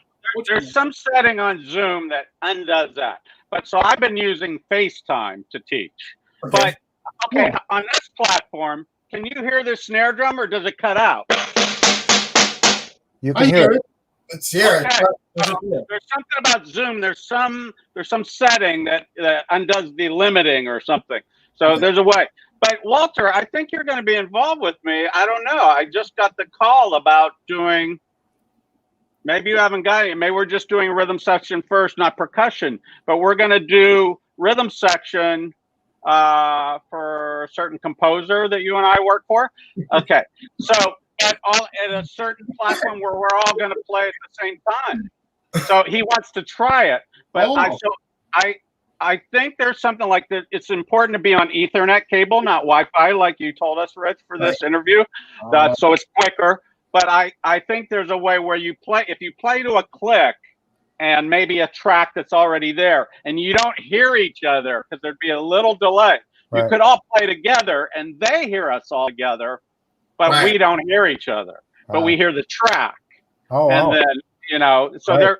[SPEAKER 3] There's some setting on Zoom that undoes that. But so I've been using FaceTime to teach.
[SPEAKER 4] Okay.
[SPEAKER 3] But on this platform, can you hear the snare drum or does it cut out?
[SPEAKER 1] You can hear it.
[SPEAKER 4] Let's hear it.
[SPEAKER 3] So there's something about Zoom. There's some setting that undoes the limiting or something. So there's a way. But Walter, I think you're going to be involved with me. I don't know. I just got the call about doing. Maybe you haven't got it. Maybe we're just doing rhythm section first, not percussion. But we're going to do rhythm section for a certain composer that you and I work for. Okay. So at a certain platform where we're all going to play at the same time. So he wants to try it. But I think there's something like that. It's important to be on Ethernet cable, not Wi-Fi, like you told us, Rich, for this interview. So it's quicker. But I think there's a way where if you play to a click and maybe a track that's already there and you don't hear each other because there'd be a little delay. Right. You could all play together and they hear us all together, but we don't hear each other. But we hear the track. And then, so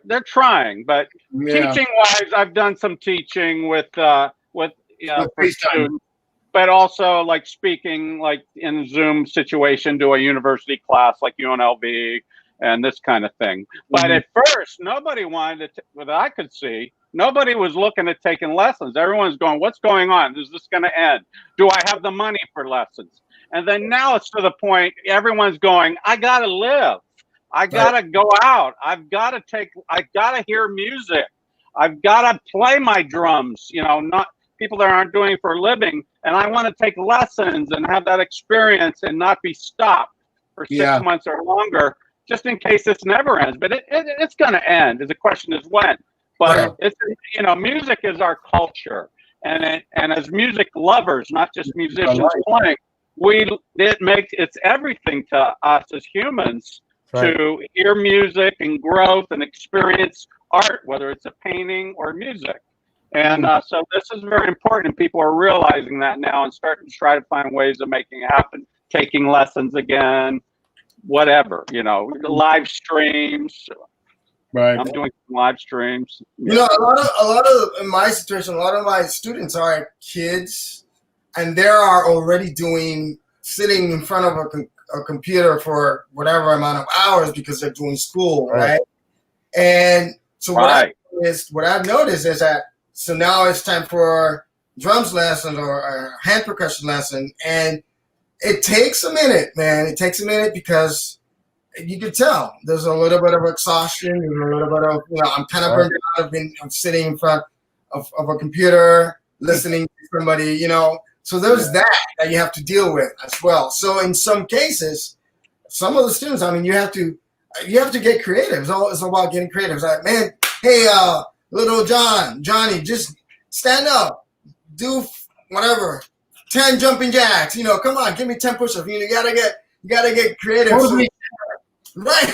[SPEAKER 3] they're trying. But teaching wise, I've done some teaching with for students. But also like speaking like in Zoom situation to a university class like UNLV and this kind of thing. But at first, nobody wanted to, what I could see, nobody was looking at taking lessons. Everyone's going, what's going on? Is this going to end? Do I have the money for lessons? And then now it's to the point, everyone's going, I got to live. I got to go out. I've got to hear music. I've got to play my drums, not people that aren't doing it for a living. And I want to take lessons and have that experience and not be stopped for 6 months or longer, just in case this never ends. But it's going to end. The question is when. But it's music is our culture, and as music lovers, not just musicians playing, it's everything to us as humans to hear music and growth and experience art, whether it's a painting or music. And so this is very important. People are realizing that now and starting to try to find ways of making it happen, taking lessons again, whatever, live streams. Right. I'm doing live streams.
[SPEAKER 4] A lot of in my situation, a lot of my students are kids and they are already sitting in front of a computer for whatever amount of hours because they're doing school, right? And so what I've noticed is that so now it's time for drums lesson or a hand percussion lesson, and it takes a minute, man. It takes a minute because you can tell there's a little bit of exhaustion, there's a little bit of I'm kind of burned out. I'm sitting in front of a computer listening to somebody, So there's that you have to deal with as well. So in some cases, some of the students, you have to get creative. It's all about getting creative. It's like, man, hey, little Johnny, just stand up, do whatever, 10 jumping jacks. Come on, give me 10 push-ups. You gotta get creative.
[SPEAKER 2] Motivation.
[SPEAKER 4] Right.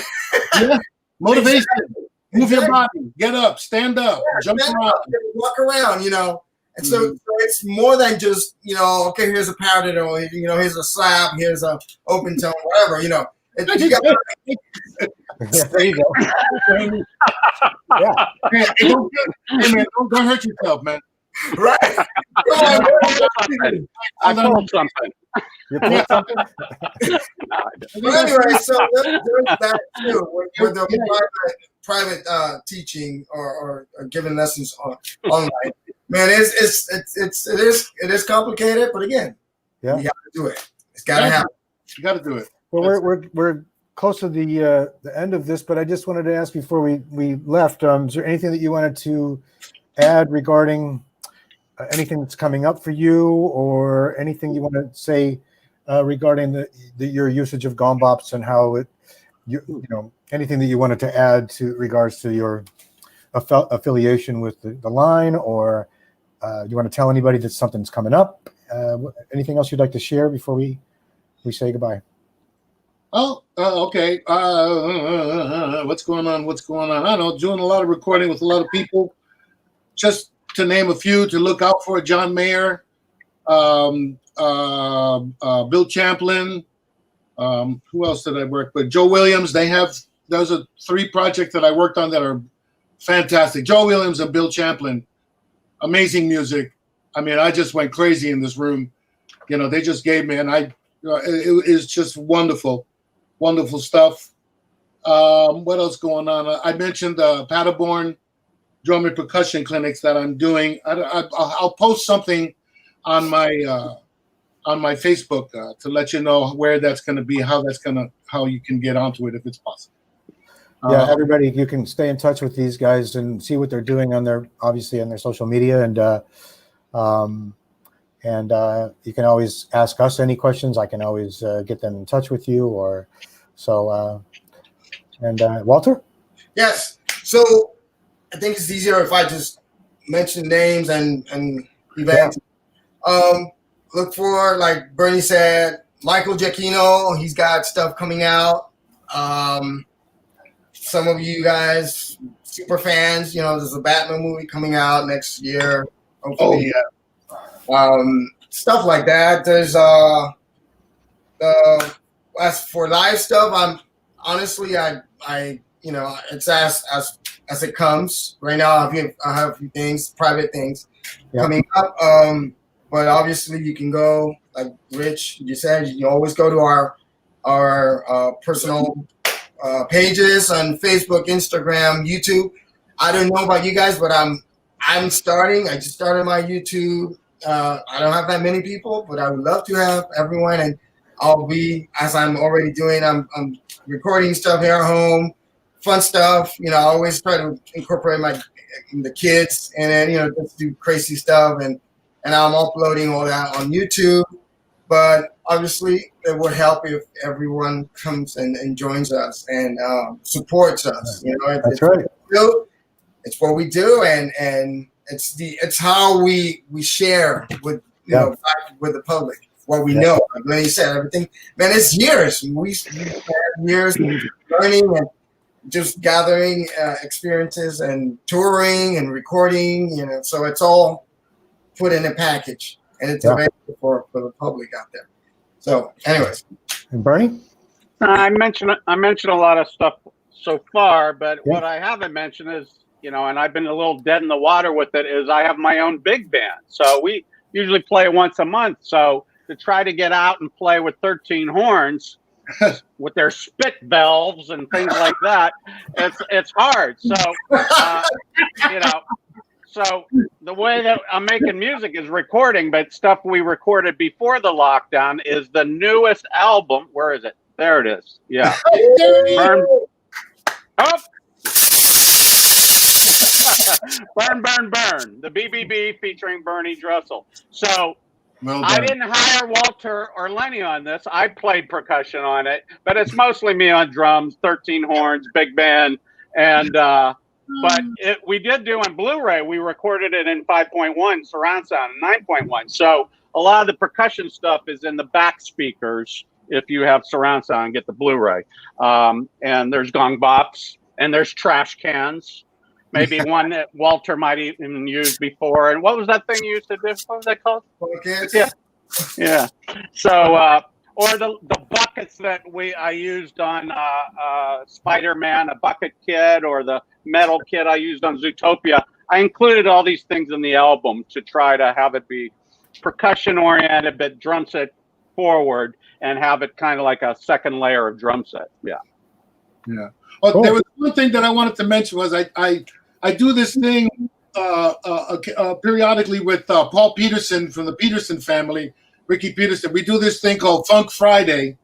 [SPEAKER 2] Yeah. Motivation. Move your body. Get up. Stand up. Jump around.
[SPEAKER 4] Walk around. And so it's more than just okay, here's a paradiddle, here's a slap, here's a open tone, whatever. You
[SPEAKER 1] there you go.
[SPEAKER 2] Hey, man, don't hurt yourself, man.
[SPEAKER 4] Right.
[SPEAKER 3] I pulled something.
[SPEAKER 1] You pulled something?
[SPEAKER 4] But anyway, so there's that too. With the private teaching or giving lessons online, man, it is complicated. But again, you got to do it. It's got to happen.
[SPEAKER 2] You got to do it.
[SPEAKER 1] Well, we're close to the end of this, but I just wanted to ask before we left, is there anything that you wanted to add regarding anything that's coming up for you, or anything you want to say regarding your usage of gombops and how anything that you wanted to add to regards to your affiliation with the line, or you want to tell anybody that something's coming up? Anything else you'd like to share before we say goodbye?
[SPEAKER 2] Oh, okay. What's going on? I don't know. Doing a lot of recording with a lot of people. Just to name a few to look out for: John Mayer, Bill Champlin. Who else did I work with? Joe Williams. Those are 3 projects that I worked on that are fantastic. Joe Williams and Bill Champlin, amazing music. I mean, I just went crazy in this room. You know, they just gave me, and it is just wonderful, wonderful stuff. What else going on? I mentioned the Paderborn drum and percussion clinics that I'm doing. I'll post something on my Facebook to let you know where that's going to be, how you can get onto it if it's possible.
[SPEAKER 1] Yeah, everybody, you can stay in touch with these guys and see what they're doing on their social media, and you can always ask us any questions. I can always get them in touch with you, or so. Walter?
[SPEAKER 4] Yes. So I think it's easier if I just mention names and events. Yeah. Look for, like Bernie said, Michael Giacchino. He's got stuff coming out. Some of you guys, super fans, there's a Batman movie coming out next year. Hopefully. Oh, yeah. Stuff like that. There's as for live stuff, I'm honestly, it's as it comes. Right now, I have a few things, private things coming up. But obviously, you can go, like Rich you said, you always go to our personal pages on Facebook, Instagram, YouTube. I don't know about you guys, but I'm starting. I just started my YouTube. I don't have that many people, but I would love to have everyone. And I'll be, as I'm already doing, I'm recording stuff here at home, fun stuff. I always try to incorporate the kids, and then just do crazy stuff, and I'm uploading all that on YouTube. But obviously, it would help if everyone comes and joins us and supports us.
[SPEAKER 1] That's right.
[SPEAKER 4] It's what we do, and it's how we share with back with the public what we know. Like Lenny said, everything. Man, it's years. We spent years learning and just gathering experiences and touring and recording. So it's all put in a package, and it's available for the public out there. So, anyways.
[SPEAKER 1] And Bernie?
[SPEAKER 3] I mentioned a lot of stuff so far, but what I haven't mentioned is, and I've been a little dead in the water with it, is I have my own big band. So we usually play once a month. So to try to get out and play with 13 horns with their spit valves and things like that, it's hard. So, so the way that I'm making music is recording, but stuff we recorded before the lockdown is the newest album. Where is it? There it is. Yeah. Burn. Oh. Burn. The BBB featuring Bernie Dresel. So I didn't hire Walter or Lenny on this. I played percussion on it, but it's mostly me on drums, 13 horns, big band, and but we did do on Blu-ray. We recorded it in 5.1 surround sound and 9.1. So a lot of the percussion stuff is in the back speakers. If you have surround sound, get the Blu-ray. And there's gong bops, and there's trash cans. Maybe one that Walter might even use before. And what was that thing you used to do? What was that called?
[SPEAKER 4] Buckets.
[SPEAKER 3] Yeah. So, or the buckets that I used on Spider-Man, a bucket kit, or the metal kit I used on Zootopia. I included all these things in the album to try to have it be percussion oriented, but drum set forward, and have it kind of like a second layer of drum set. Yeah.
[SPEAKER 2] Oh, cool. There was one thing that I wanted to mention was I do this thing periodically with Paul Peterson from the Peterson family, Ricky Peterson. We do this thing called Funk Friday,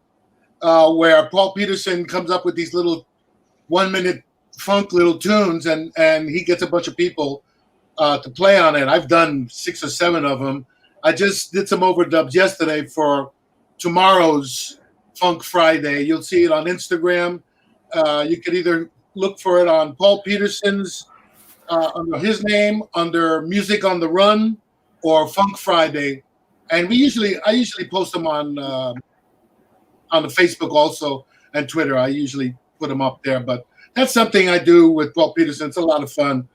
[SPEAKER 2] where Paul Peterson comes up with these little 1-minute funk little tunes, and he gets a bunch of people to play on it. I've done 6 or 7 of them. I just did some overdubs yesterday for tomorrow's Funk Friday. You'll see it on Instagram. You could either look for it on Paul Peterson's under his name, under Music on the Run, or Funk Friday. And I usually post them on the Facebook also, and Twitter. I usually put them up there. But that's something I do with Paul Peterson. It's a lot of fun.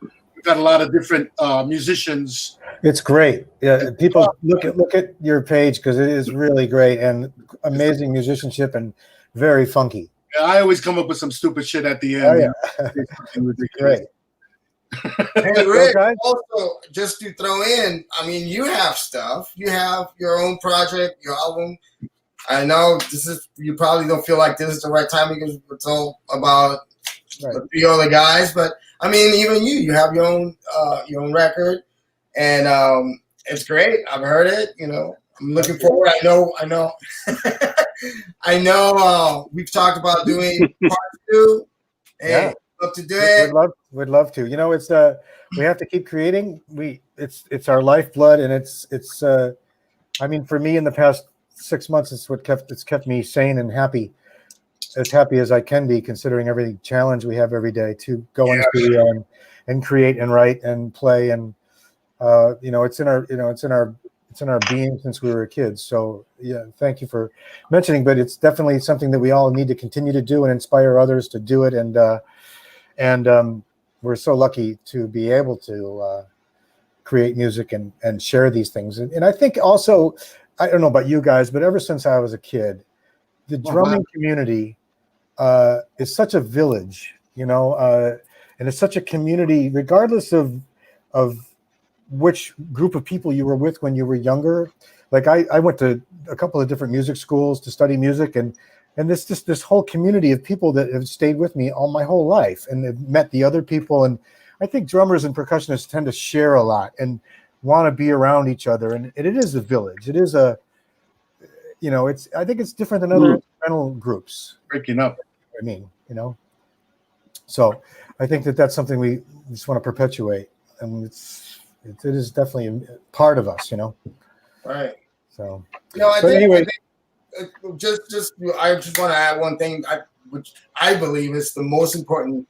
[SPEAKER 2] got a lot of different musicians.
[SPEAKER 1] It's great. Yeah, people look at your page because it is really great and amazing musicianship and very funky.
[SPEAKER 2] I always come up with some stupid shit at the end.
[SPEAKER 1] Oh yeah, great.
[SPEAKER 4] Hey, Rick, also, just to throw in, I mean, you have stuff. You have your own project, your album. I know you probably don't feel like this is the right time because it's all about the three other guys, but I mean, even you have your own record, and it's great. I've heard it. You know, I'm looking forward. I know. I know. We've talked about doing part 2. Hey, love to do it.
[SPEAKER 1] We'd love to. You know, it's we have to keep creating. It's our lifeblood, and it's I mean, for me in the past 6 months, it's kept me sane and happy, as happy as I can be, considering every challenge we have every day to go in the studio and create and write and play, and you know, it's in our being since we were kids. So yeah, thank you for mentioning, but it's definitely something that we all need to continue to do and inspire others to do it, and we're so lucky to be able to create music and share these things. And I think also, I don't know about you guys, but ever since I was a kid, the drumming community is such a village, you know, and it's such a community, regardless of which group of people you were with when you were younger. Like I went to a couple of different music schools to study music, and this whole community of people that have stayed with me all my whole life and have met the other people. And I think drummers and percussionists tend to share a lot and want to be around each other. And it is a village. It is you know, I think it's different than other instrumental groups.
[SPEAKER 2] Breaking up.
[SPEAKER 1] I mean, you know, so I think that's something we just want to perpetuate. And it is definitely a part of us, you know?
[SPEAKER 4] Right.
[SPEAKER 1] So,
[SPEAKER 4] I
[SPEAKER 1] think
[SPEAKER 4] I just want to add one thing, which I believe is the most important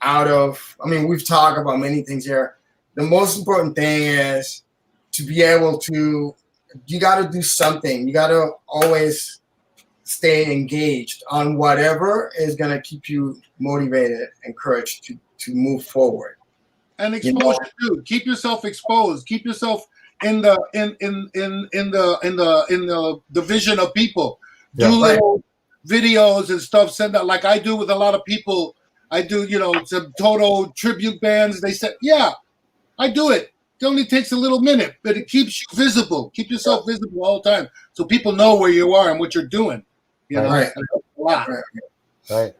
[SPEAKER 4] we've talked about many things here. The most important thing is to be able to, you got to do something. You got to always stay engaged on whatever is going to keep you motivated, encouraged to move forward.
[SPEAKER 2] And exposure too. Keep yourself exposed. Keep yourself in the vision of people. Do little videos and stuff. Send out like I do with a lot of people. I do, you know, some Toto tribute bands. They said, yeah, I do it. It only takes a little minute, but it keeps you visible. Keep yourself visible all the time, so people know where you are and what you're doing. You know,
[SPEAKER 4] right.
[SPEAKER 2] A lot.
[SPEAKER 1] Right.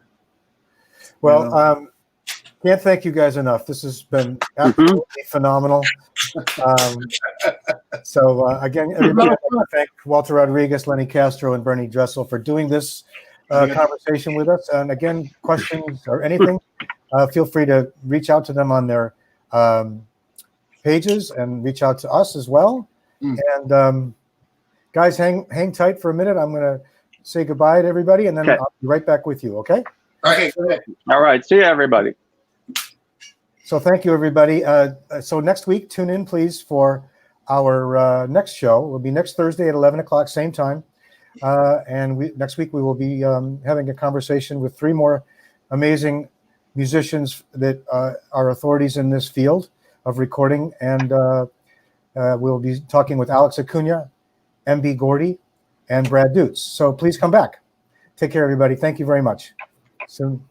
[SPEAKER 1] Well, can't thank you guys enough. This has been absolutely phenomenal. So again, everybody, I want to thank Walter Rodriguez, Lenny Castro, and Bernie Dresel for doing this conversation with us. And again, questions or anything, feel free to reach out to them on their pages and reach out to us as well. And guys, hang tight for a minute. I'm going to say goodbye to everybody, and then I'll be right back with you. Okay.
[SPEAKER 2] Okay.
[SPEAKER 3] All right. See you, everybody.
[SPEAKER 1] So thank you, everybody. So next week, tune in, please, for our next show. It will be next Thursday at 11 o'clock, same time. And next week, we will be having a conversation with 3 more amazing musicians that are authorities in this field of recording. And we'll be talking with Alex Acuna, MB Gordy, and Brad Dutz. So please come back. Take care, everybody. Thank you very much. Soon.